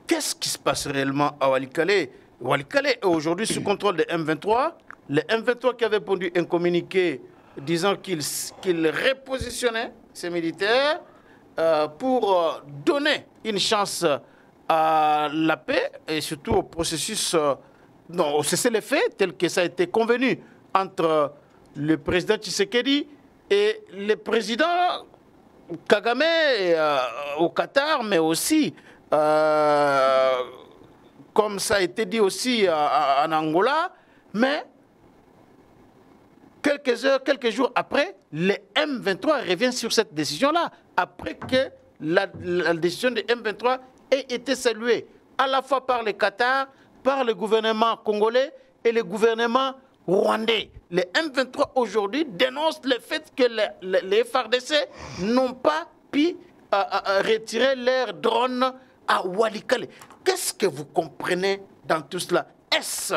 B: qu'est-ce qui se passe réellement à Walikale? Walikale est aujourd'hui sous contrôle des M23. Les M23 qui avaient pondu un communiqué disant qu'ils repositionnaient ces militaires pour donner une chance à la paix et surtout au processus, non, au cessez-le-feu tel que ça a été convenu entre le président Tshisekedi et le président Kagame au Qatar, mais aussi, comme ça a été dit aussi en Angola, mais quelques jours après, les M23 reviennent sur cette décision-là, après que la décision des M23 ait été saluée à la fois par le Qatar, par le gouvernement congolais et le gouvernement rwandais. Les M23 aujourd'hui dénoncent le fait que les FARDC n'ont pas pu retirer leurs drones à Walikale. Qu'est-ce que vous comprenez dans tout cela? Est-ce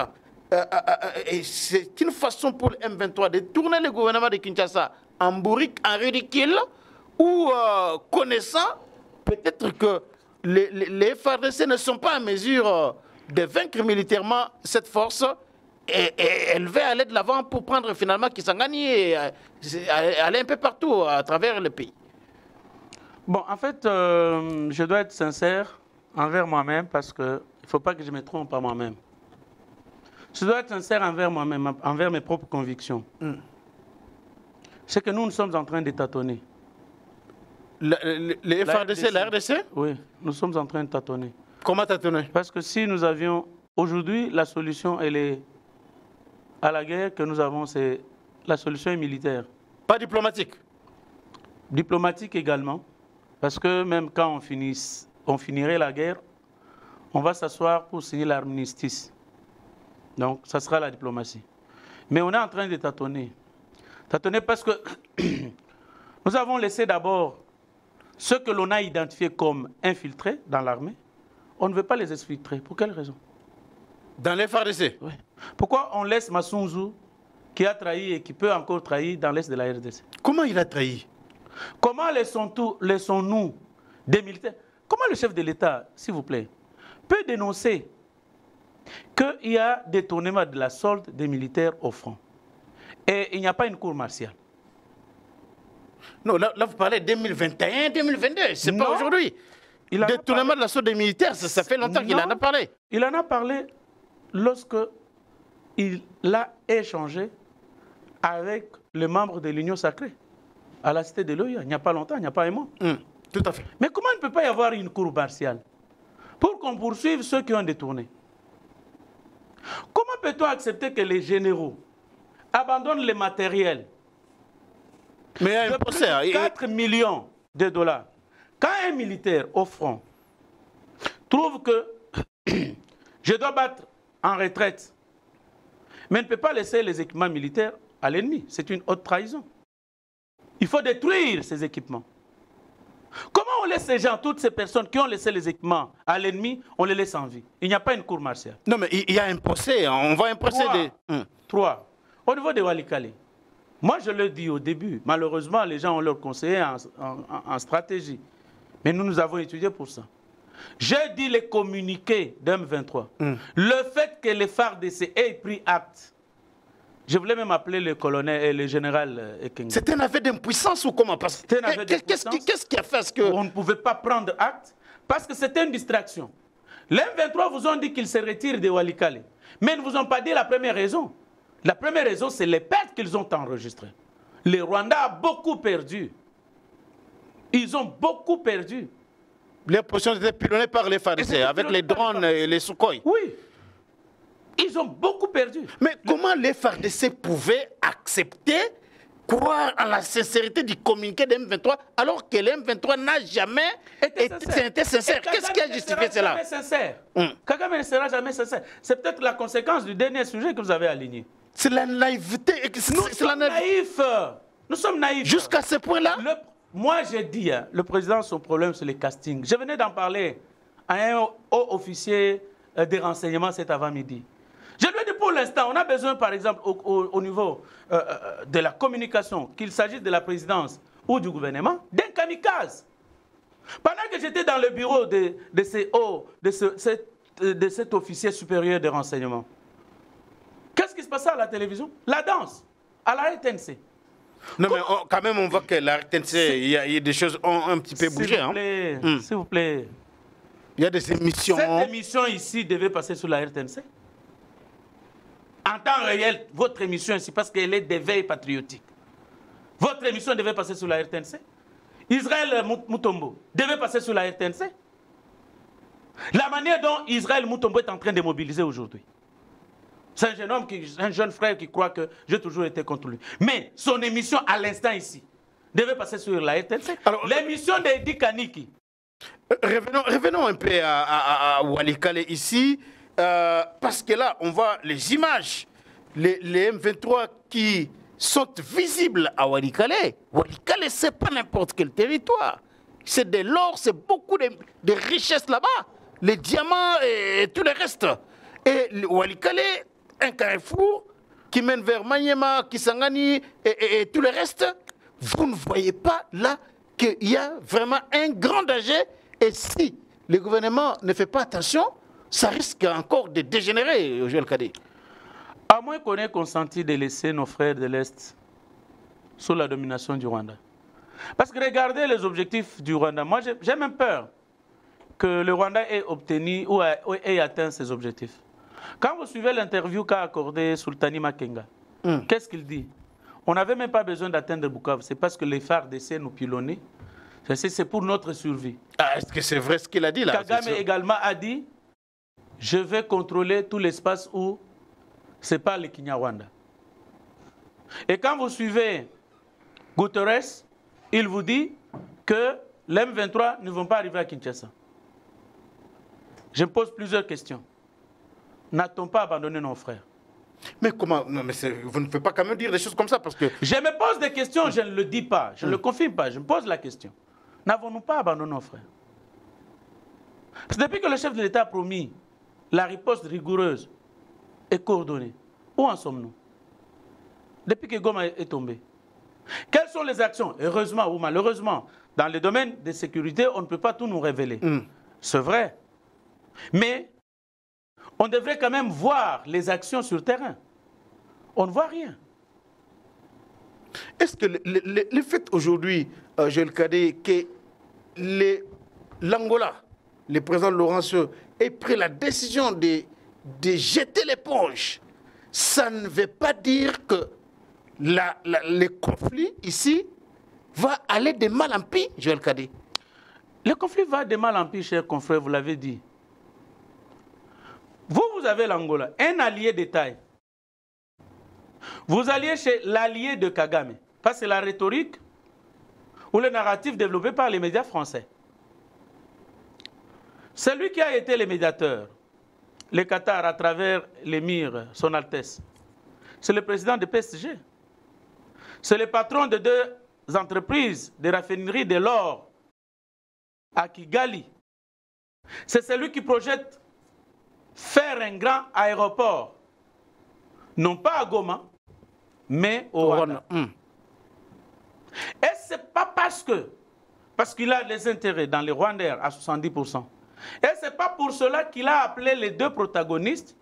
B: c'est une façon pour le M23 de tourner le gouvernement de Kinshasa en bourrique, en ridicule, ou connaissant peut-être que les FARDC ne sont pas en mesure de vaincre militairement cette force et elle va aller de l'avant pour prendre finalement Kisangani et aller un peu partout à travers le pays.
A: Bon, en fait, je dois être sincère envers moi-même parce qu'il ne faut pas que je me trompe à moi-même. Je dois être sincère envers moi-même, envers mes propres convictions. C'est que nous sommes en train de tâtonner.
B: Les FARDC, la RDC?
A: Oui, nous sommes en train de tâtonner.
B: Comment tâtonner?
A: Parce que si nous avions... Aujourd'hui, la solution, elle est... À la guerre que nous avons, c'est... La solution est militaire.
B: Pas diplomatique?
A: Diplomatique également. Parce que même quand on finirait la guerre, on va s'asseoir pour signer l'armistice. Donc, ça sera la diplomatie. Mais on est en train de tâtonner. Tâtonner parce que nous avons laissé d'abord ceux que l'on a identifiés comme infiltrés dans l'armée. On ne veut pas les exfiltrer. Pour quelle raison?
B: Dans les FARDC?
A: Oui. Pourquoi on laisse Massunzu, qui a trahi et qui peut encore trahir dans l'est de la RDC?
B: Comment il a trahi?
A: Comment laissons-nous des militaires? Comment le chef de l'État, s'il vous plaît, peut dénoncer qu'il y a détournement de la solde des militaires au front et il n'y a pas une cour martiale?
B: Non, là, vous parlez 2021, 2022, c'est pas aujourd'hui. Détournement de la sauce des militaires, ça fait longtemps qu'il en a parlé.
A: Il en a parlé lorsque il a échangé avec les membres de l'Union sacrée à la cité de l'OIA. Il n'y a pas longtemps, il n'y a pas un mois.
B: Tout à fait.
A: Mais comment il ne peut pas y avoir une cour martiale pour qu'on poursuive ceux qui ont détourné? Comment peut-on accepter que les généraux abandonnent les matériels
B: mais il y a un
A: de
B: procès,
A: plus de 4 millions de dollars? Quand un militaire au front trouve que je dois battre en retraite, mais ne peut pas laisser les équipements militaires à l'ennemi, c'est une haute trahison. Il faut détruire ces équipements. Comment on laisse ces gens, toutes ces personnes qui ont laissé les équipements à l'ennemi, on les laisse en vie? Il n'y a pas une cour martiale.
B: Non, mais il y a un procès, on voit un procès de...
A: 3. Au niveau de Walikale, moi je le dis au début, malheureusement les gens ont leur conseiller en stratégie. Mais nous avons étudié pour ça. J'ai dit les communiqués d'M23. Le fait que les FARDC aient pris acte, je voulais même appeler le colonel et le général Ekenge.
B: C'était un aveu d'impuissance ou comment? Qu'est-ce qui a fait ce que...
A: On ne pouvait pas prendre acte parce que c'était une distraction. Les M23 vous ont dit qu'ils se retirent de Walikale. Mais ils ne vous ont pas dit la première raison. La première raison, c'est les pertes qu'ils ont enregistrées. Les Rwandais ont beaucoup perdu. Ils ont beaucoup perdu.
B: Les positions étaient pilonnées par les FARDC avec les drones et les Sukhoi.
A: Oui. Ils ont beaucoup perdu.
B: Mais comment les FARDC pouvaient accepter, croire en la sincérité du communiqué de M23 alors que le M23 n'a jamais été sincère? Qu'est-ce qui a justifié cela?
A: Kagame ne sera jamais sincère. C'est peut-être la conséquence du dernier sujet que vous avez aligné.
B: C'est la naïveté.
A: Nous sommes naïfs. Nous sommes naïfs.
B: Jusqu'à ce point-là?
A: Moi, j'ai dit, le président, son problème, c'est le casting. Je venais d'en parler à un haut officier des renseignements cet avant-midi. Je lui ai dit, pour l'instant, on a besoin, par exemple, au niveau de la communication, qu'il s'agisse de la présidence ou du gouvernement, d'un kamikaze. Pendant que j'étais dans le bureau de cet officier supérieur de renseignement, qu'est-ce qui se passait à la télévision? La danse, à la RTNC.
B: Non, mais quand même, on voit que la RTNC, il y a des choses ont un petit peu bougé.
A: S'il vous plaît.
B: Il y a des émissions.
A: Cette émission ici devait passer sur la RTNC. En temps réel, votre émission ici, parce qu'elle est d'éveil patriotique. Votre émission devait passer sur la RTNC. Israël Mutombo devait passer sur la RTNC. La manière dont Israël Mutombo est en train de mobiliser aujourd'hui. C'est un jeune homme, un jeune frère qui croit que j'ai toujours été contre lui. Mais son émission à l'instant ici devait passer sur la RTNC. L'émission d'Edi Kaniki.
B: Revenons un peu à Walikale ici, parce que là, on voit les images, les M23 qui sont visibles à Walikale. Walikale, ce n'est pas n'importe quel territoire. C'est de l'or, c'est beaucoup de richesses là-bas. Les diamants et tout le reste. Et Walikale, un carrefour qui mène vers Maniema, Kisangani et tout le reste. Vous ne voyez pas là qu'il y a vraiment un grand danger. Et si le gouvernement ne fait pas attention, ça risque encore de dégénérer, Joël Kadé.
A: À moins qu'on ait consenti de laisser nos frères de l'Est sous la domination du Rwanda. Parce que regardez les objectifs du Rwanda. Moi, j'ai même peur que le Rwanda ait obtenu ou ait atteint ses objectifs. Quand vous suivez l'interview qu'a accordé Sultani Makenga, qu'est-ce qu'il dit? On n'avait même pas besoin d'atteindre Bukavu. C'est parce que les FARDC nous pilonnaient. C'est pour notre survie.
B: Ah, est-ce que c'est vrai ce qu'il a dit là?
A: Kagame également a dit, je vais contrôler tout l'espace où ce n'est pas le Kinyarwanda. Et quand vous suivez Guterres, il vous dit que les M23 ne vont pas arriver à Kinshasa. Je me pose plusieurs questions. N'a-t-on pas abandonné nos frères?
B: Mais comment? Non, mais vous ne pouvez pas quand même dire des choses comme ça parce que...
A: Je me pose des questions, je ne le dis pas, je ne le confirme pas, je me pose la question. N'avons-nous pas abandonné nos frères? Parce que depuis que le chef de l'État a promis la riposte rigoureuse et coordonnée, où en sommes-nous? Depuis que Goma est tombé. Quelles sont les actions? Heureusement ou malheureusement, dans le domaine de sécurité, on ne peut pas tout nous révéler. C'est vrai. Mais on devrait quand même voir les actions sur le terrain. On ne voit rien.
B: Est-ce que le fait aujourd'hui, Joël Kadé, que l'Angola, le président Laurenceau, ait pris la décision de jeter l'éponge, ça ne veut pas dire que le conflit ici va aller de mal en pis, Joël Kadé?
A: Le conflit va de mal en pis, chers confrères, vous l'avez dit. Vous avez l'Angola, un allié de taille. Vous alliez chez l'allié de Kagame. Ça, c'est la rhétorique ou le narratif développé par les médias français. C'est lui qui a été le médiateur, le Qatar, à travers l'émir, son Altesse. C'est le président de PSG. C'est le patron de 2 entreprises de raffinerie de l'or à Kigali. C'est celui qui projette faire un grand aéroport, non pas à Goma, mais au Rwanda. Et ce n'est pas parce qu'il a des intérêts dans les Rwandais à 70%. Et ce n'est pas pour cela qu'il a appelé les 2 protagonistes,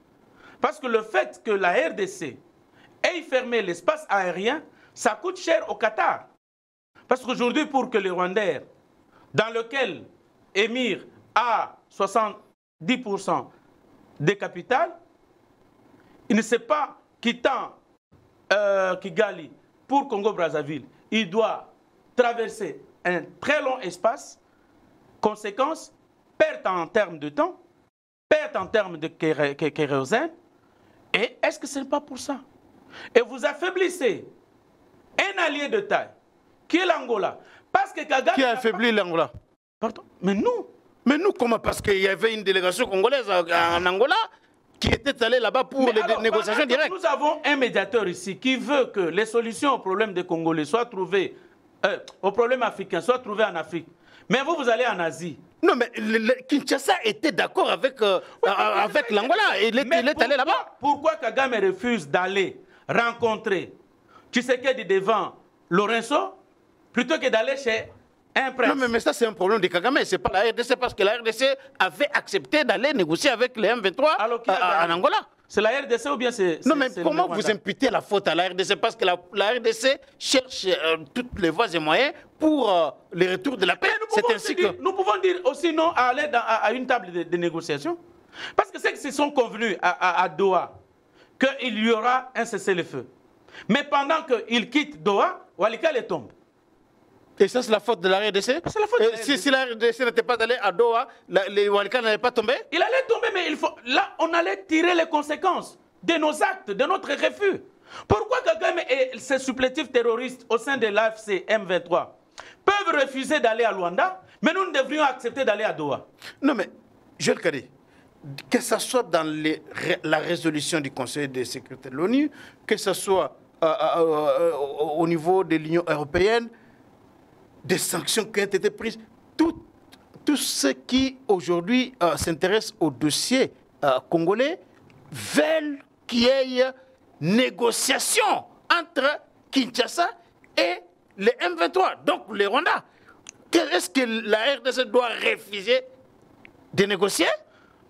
A: parce que le fait que la RDC ait fermé l'espace aérien, ça coûte cher au Qatar. Parce qu'aujourd'hui, pour que les Rwandais, dans lequel Émir a 70% des capitales, il ne sait pas quittant Kigali pour Congo-Brazzaville, il doit traverser un très long espace. Conséquence, perte en termes de temps, perte en termes de kérosène. Et est-ce que ce n'est pas pour ça? Et vous affaiblissez un allié de taille, qui est l'Angola. Parce que Kagame...
B: Qui a affaibli l'Angola?
A: Pardon? Mais nous.
B: Mais nous, comment? Parce qu'il y avait une délégation congolaise en Angola qui était allée là-bas pour les négociations directes.
A: Nous avons un médiateur ici qui veut que les solutions aux problèmes des Congolais soient trouvées, aux problèmes africains soient trouvées en Afrique. Mais vous allez en Asie.
B: Non, mais Kinshasa était d'accord avec, avec l'Angola. Il est allé là-bas.
A: Pourquoi Kagame refuse d'aller rencontrer Tshisekedi devant Lorenzo plutôt que d'aller chez un prince?
B: Non, mais ça, c'est un problème de Kagame. Ce n'est pas la RDC, parce que la RDC avait accepté d'aller négocier avec les M23 en Angola.
A: C'est la RDC ou bien c'est...
B: Non, mais comment vous imputez la faute à la RDC? Parce que la RDC cherche toutes les voies et moyens pour le retour de la paix. C'est ainsi que...
A: Nous pouvons dire aussi non à aller à une table de négociation. Parce que c'est qu'ils se sont convenus à Doha qu'il y aura un cessez-le-feu. Mais pendant qu'ils quittent Doha, Walikale tombe.
B: Et ça, c'est la faute de la RDC?
A: C'est la faute de la RDC.
B: Si la RDC n'était pas allée à Doha, les Walikale n'allaient pas tomber?
A: Il allait tomber, mais là, on allait tirer les conséquences de nos actes, de notre refus. Pourquoi Kagame et ses supplétifs terroristes au sein de l'AFC M23 peuvent refuser d'aller à Luanda, mais nous devrions accepter d'aller à Doha?
B: Non, mais, Joël Kadé, que ce soit dans la résolution du Conseil de sécurité de l'ONU, que ce soit au niveau de l'Union européenne, des sanctions qui ont été prises, tous ceux qui aujourd'hui s'intéressent au dossier congolais veulent qu'il y ait négociation entre Kinshasa et les M23, donc les Rwandais. Est-ce que la RDC doit refuser de négocier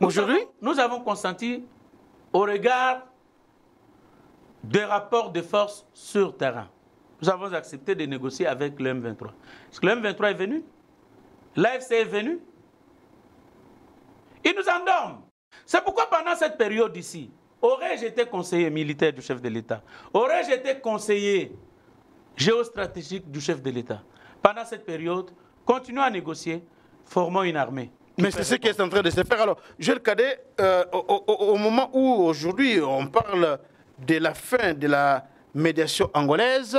B: aujourd'hui?
A: Nous avons consenti au regard des rapports de force sur terrain. Nous avons accepté de négocier avec le M23. Est-ce que le M23 est venu? L'AFC est venu? Ils nous endorment. C'est pourquoi pendant cette période ici, aurais-je été conseiller militaire du chef de l'État? Aurais-je été conseiller géostratégique du chef de l'État? Pendant cette période, continuons à négocier, formons une armée.
B: Mais c'est ce qui est en train de se faire. Alors, Joël Kadé, au moment où aujourd'hui on parle de la fin de la médiation angolaise,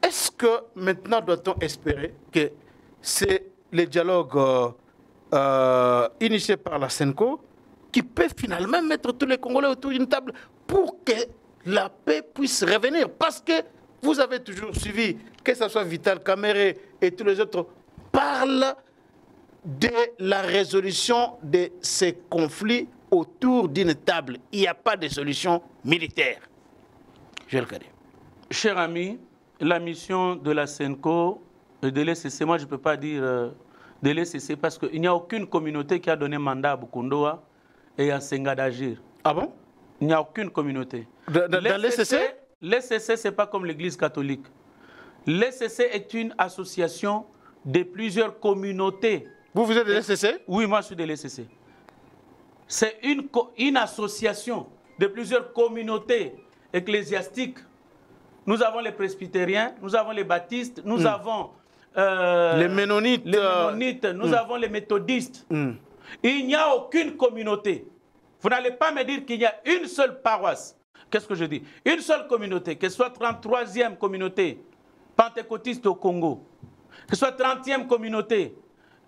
B: est-ce que maintenant doit-on espérer que c'est le dialogue initié par la SENCO qui peut finalement mettre tous les Congolais autour d'une table pour que la paix puisse revenir? Parce que vous avez toujours suivi, que ce soit Vital Kamerhe et tous les autres, parlent de la résolution de ces conflits autour d'une table. Il n'y a pas de solution militaire. Joël Kadé.
A: Cher ami, la mission de la SENCO et de l'ECC, moi je ne peux pas dire de l'ECC parce qu'il n'y a aucune communauté qui a donné mandat à Bukundoa et à Senga d'agir.
B: Ah bon?
A: Il n'y a aucune communauté.
B: Dans l'ECC?
A: L'ECC, ce n'est pas comme l'Église catholique. L'ECC est une association de plusieurs communautés.
B: Vous êtes de l'ECC?
A: Oui, moi je suis de l'ECC. C'est une association de plusieurs communautés ecclésiastiques. Nous avons les presbytériens, nous avons les baptistes, nous avons
B: les ménonites,
A: nous avons les méthodistes. Il n'y a aucune communauté. Vous n'allez pas me dire qu'il y a une seule paroisse. Qu'est-ce que je dis? Une seule communauté, que ce soit 33e communauté pentecôtiste au Congo, que ce soit 30e communauté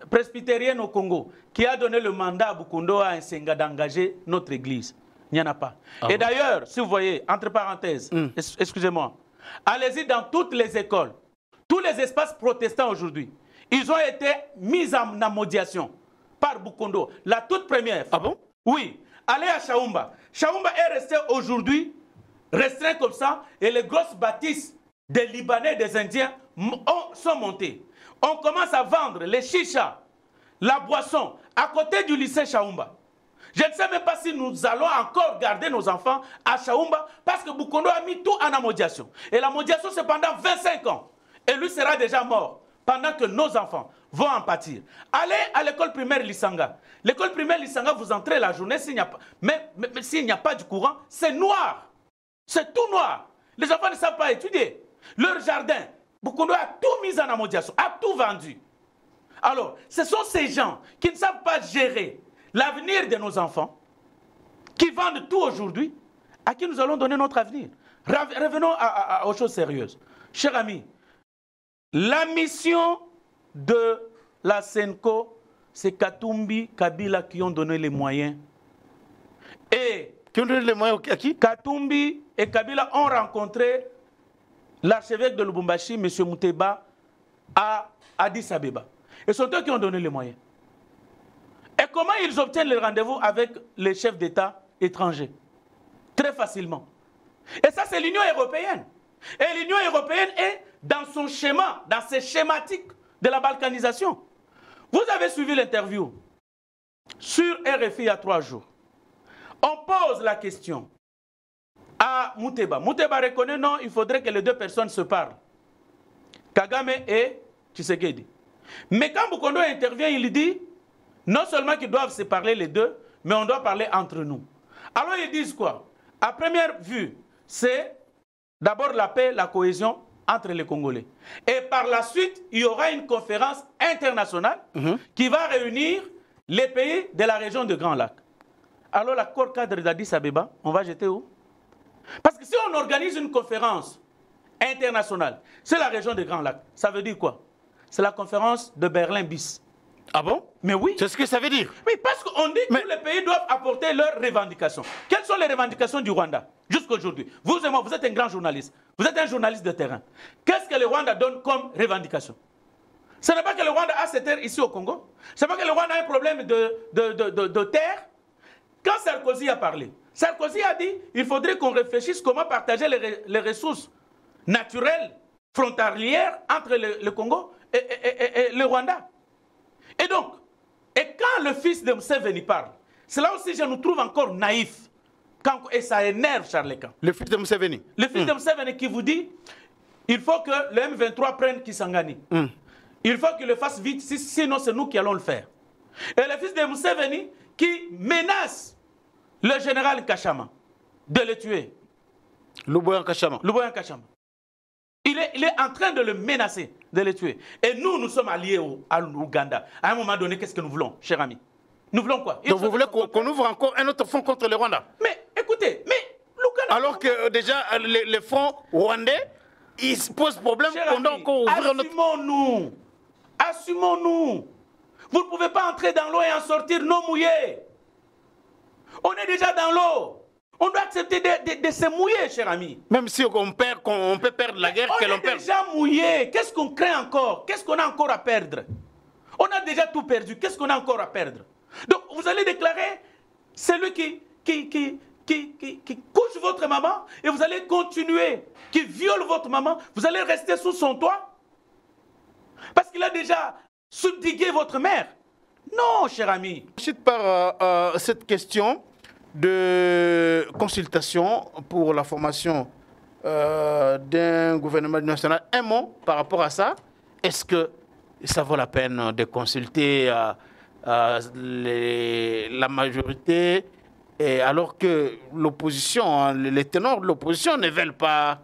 A: presbytérienne au Congo, qui a donné le mandat à Bukundo à Nsenga d'engager notre église. Il n'y en a pas. Et d'ailleurs, si vous voyez, entre parenthèses, excusez-moi, allez-y dans toutes les écoles, tous les espaces protestants aujourd'hui, ils ont été mis en amodiation par Bukundo. La toute première fois.
B: Ah bon?
A: Oui. Allez à Chaumba. Chaumba est resté aujourd'hui restreint comme ça et les grosses bâtisses des Libanais, des Indiens sont montées. On commence à vendre les chichas, la boisson, à côté du lycée Chaumba. Je ne sais même pas si nous allons encore garder nos enfants à Chaumba parce que Bukondo a mis tout en amodiation. Et l'amodiation, c'est pendant 25 ans. Et lui sera déjà mort pendant que nos enfants vont en pâtir. Allez à l'école primaire Lissanga. L'école primaire Lissanga, vous entrez la journée, s'il n'y a pas, mais s'il n'y a pas du courant, c'est noir. C'est tout noir. Les enfants ne savent pas étudier. Leur jardin, Bukondo a tout mis en amodiation, a tout vendu. Alors, ce sont ces gens qui ne savent pas gérer l'avenir de nos enfants, qui vendent tout aujourd'hui, à qui nous allons donner notre avenir. Revenons aux choses sérieuses. Chers amis, la mission de la SENCO, c'est Katumbi, Kabila qui ont donné les moyens. Et
B: qui ont donné les moyens à qui?
A: Katumbi et Kabila ont rencontré l'archevêque de Lubumbashi, M. Mouteba, à Addis Abeba. Et ce sont eux qui ont donné les moyens. Et comment ils obtiennent le rendez-vous avec les chefs d'État étrangers? Très facilement. Et ça, c'est l'Union européenne. Et l'Union européenne est dans son schéma, dans ses schématiques de la balkanisation. Vous avez suivi l'interview sur RFI il y a 3 jours. On pose la question à Mouteba. Mouteba reconnaît non, il faudrait que les deux personnes se parlent. Kagame et Tshisekedi. Mais quand Bukondo intervient, il dit non seulement qu'ils doivent se parler les deux, mais on doit parler entre nous. Alors ils disent quoi? À première vue, c'est d'abord la paix, la cohésion entre les Congolais. Et par la suite, il y aura une conférence internationale qui va réunir les pays de la région de Grand Lac. Alors l'accord cadre d'Addis Abeba, on va jeter où? Parce que si on organise une conférence internationale, c'est la région de Grand Lac, ça veut dire quoi? C'est la conférence de Berlin bis.
B: Ah bon?
A: Mais oui.
B: C'est ce que ça veut dire?
A: Oui, parce qu'on dit que tous les pays doivent apporter leurs revendications. Quelles sont les revendications du Rwanda jusqu'aujourd'hui? Vous et moi, vous êtes un grand journaliste. Vous êtes un journaliste de terrain. Qu'est-ce que le Rwanda donne comme revendication? Ce n'est pas que le Rwanda a ses terres ici au Congo. Ce n'est pas que le Rwanda a un problème de terre. Quand Sarkozy a parlé, Sarkozy a dit qu'il faudrait qu'on réfléchisse comment partager les ressources naturelles frontalières entre le Congo et le Rwanda. Et donc, quand le fils de Museveni parle, c'est là aussi je nous trouve encore naïfs. Et ça énerve Charles Kahn.
B: Le fils de Museveni.
A: Le fils de Museveni qui vous dit il faut que le M23 prenne Kisangani. Il faut qu'il le fasse vite, sinon c'est nous qui allons le faire. Et le fils de Museveni qui menace le général Kachama de le tuer.
B: Luboya Kachama.
A: Luboya Kachama. Il est en train de le menacer, de le tuer. Et nous sommes alliés à l'Ouganda. À un moment donné, qu'est-ce que nous voulons, cher ami? Nous voulons quoi?
B: Donc vous voulez qu'on ouvre encore un autre front contre le Rwanda?
A: Mais écoutez, l'Ouganda...
B: Alors que déjà, les fronts rwandais, ils se posent problème pendant qu'on ouvre un autre...
A: Assumons-nous. Assumons-nous. Vous ne pouvez pas entrer dans l'eau et en sortir non mouillés. On est déjà dans l'eau. On doit accepter de se mouiller, cher ami.
B: Même si on peut perdre la guerre, que l'on perd.
A: On est déjà mouillé. Qu'est-ce qu'on craint encore? Qu'est-ce qu'on a encore à perdre? On a déjà tout perdu. Qu'est-ce qu'on a encore à perdre? Donc, vous allez déclarer celui qui couche votre maman et vous allez continuer, qui viole votre maman, vous allez rester sous son toit parce qu'il a déjà subjugué votre mère. Non, cher ami.
B: Ensuite, par cette question de consultation pour la formation d'un gouvernement national. Un mot par rapport à ça. Est-ce que ça vaut la peine de consulter la majorité, et alors que l'opposition, les ténors de l'opposition ne veulent pas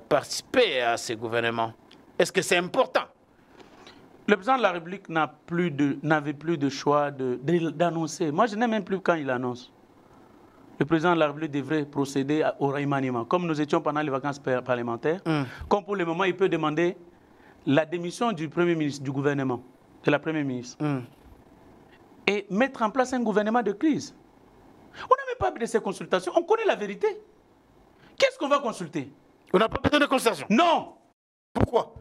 B: participer à ces gouvernements? Est-ce que c'est important?
A: Le président de la République n'avait plus de choix d'annoncer. Moi, je n'aime même plus quand il annonce. Le président de la République devrait procéder au remaniement. Comme nous étions pendant les vacances parlementaires, comme pour le moment, il peut demander la démission du Premier ministre, du gouvernement, de la Première ministre, et mettre en place un gouvernement de crise. On n'a même pas de ces consultations. On connaît la vérité. Qu'est-ce qu'on va consulter?
B: On n'a pas besoin de consultation.
A: Non.
B: Pourquoi?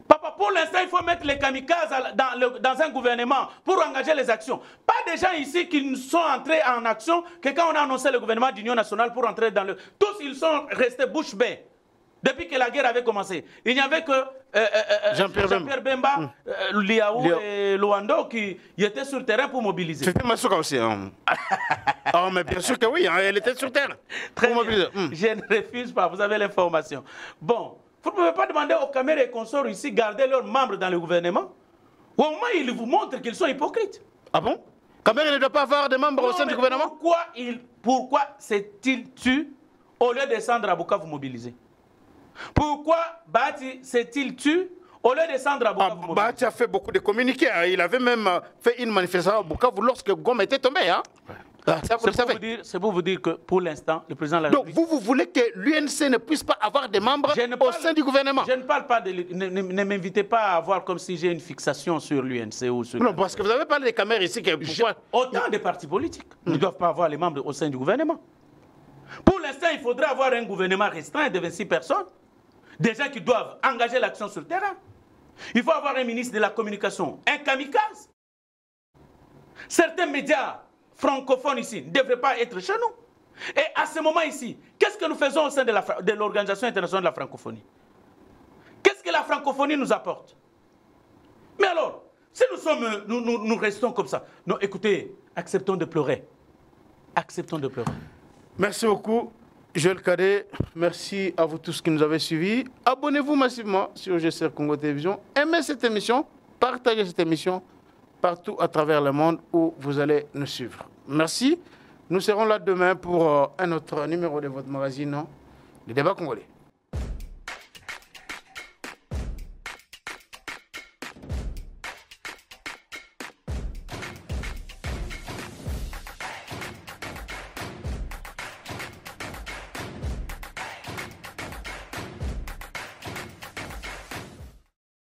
A: Papa, pour l'instant, il faut mettre les kamikazes dans un gouvernement pour engager les actions. Pas des gens ici qui sont entrés en action que quand on a annoncé le gouvernement d'union nationale pour entrer dans le... Tous, ils sont restés bouche bée. Depuis que la guerre avait commencé. Il n'y avait que Jean-Pierre Bemba, Liaou et Luando qui étaient sur le terrain pour mobiliser.
B: C'était Massouka aussi. Oh, mais bien sûr que oui, elle était sur terre.
A: Très bien. Je ne refuse pas, vous avez l'information. Bon. Vous ne pouvez pas demander aux caméras et consorts ici de garder leurs membres dans le gouvernement. Au moins, ils vous montrent qu'ils sont hypocrites.
B: Ah bon? Caméra ne doit pas avoir de membres au sein du gouvernement?
A: Pourquoi s'est-il tué au lieu de descendre à Bukavu mobiliser? Pourquoi Bati s'est-il tué au lieu de descendre à Bukavu mobiliser?
B: Bati a fait beaucoup de communiqués. Hein. Il avait même fait une manifestation à Bukavu lorsque Goma était tombé. Hein.
A: C'est pour vous dire que pour l'instant, le président de la République...
B: Donc vous voulez que l'UNC ne puisse pas avoir des membres au sein du gouvernement?
A: Je ne parle pas de... Ne m'invitez pas à voir comme si j'ai une fixation sur l'UNC ou sur...
B: Non, parce que vous avez parlé des caméras ici.
A: Autant de partis politiques ne doivent pas avoir les membres au sein du gouvernement. Pour l'instant, il faudrait avoir un gouvernement restreint de 26 personnes. Des gens qui doivent engager l'action sur le terrain. Il faut avoir un ministre de la communication, un kamikaze. Certains médias francophones ici ne devraient pas être chez nous. Et à ce moment ici, qu'est-ce que nous faisons au sein de l'Organisation internationale de la francophonie? Qu'est-ce que la francophonie nous apporte? Mais alors, si nous restons comme ça, non, écoutez, acceptons de pleurer. Acceptons de pleurer.
B: Merci beaucoup, Joël Cadet. Merci à vous tous qui nous avez suivis. Abonnez-vous massivement sur GCR Congo Télévision. Aimez cette émission, partagez cette émission partout à travers le monde où vous allez nous suivre. Merci. Nous serons là demain pour un autre numéro de votre magazine, Le Débat Congolais.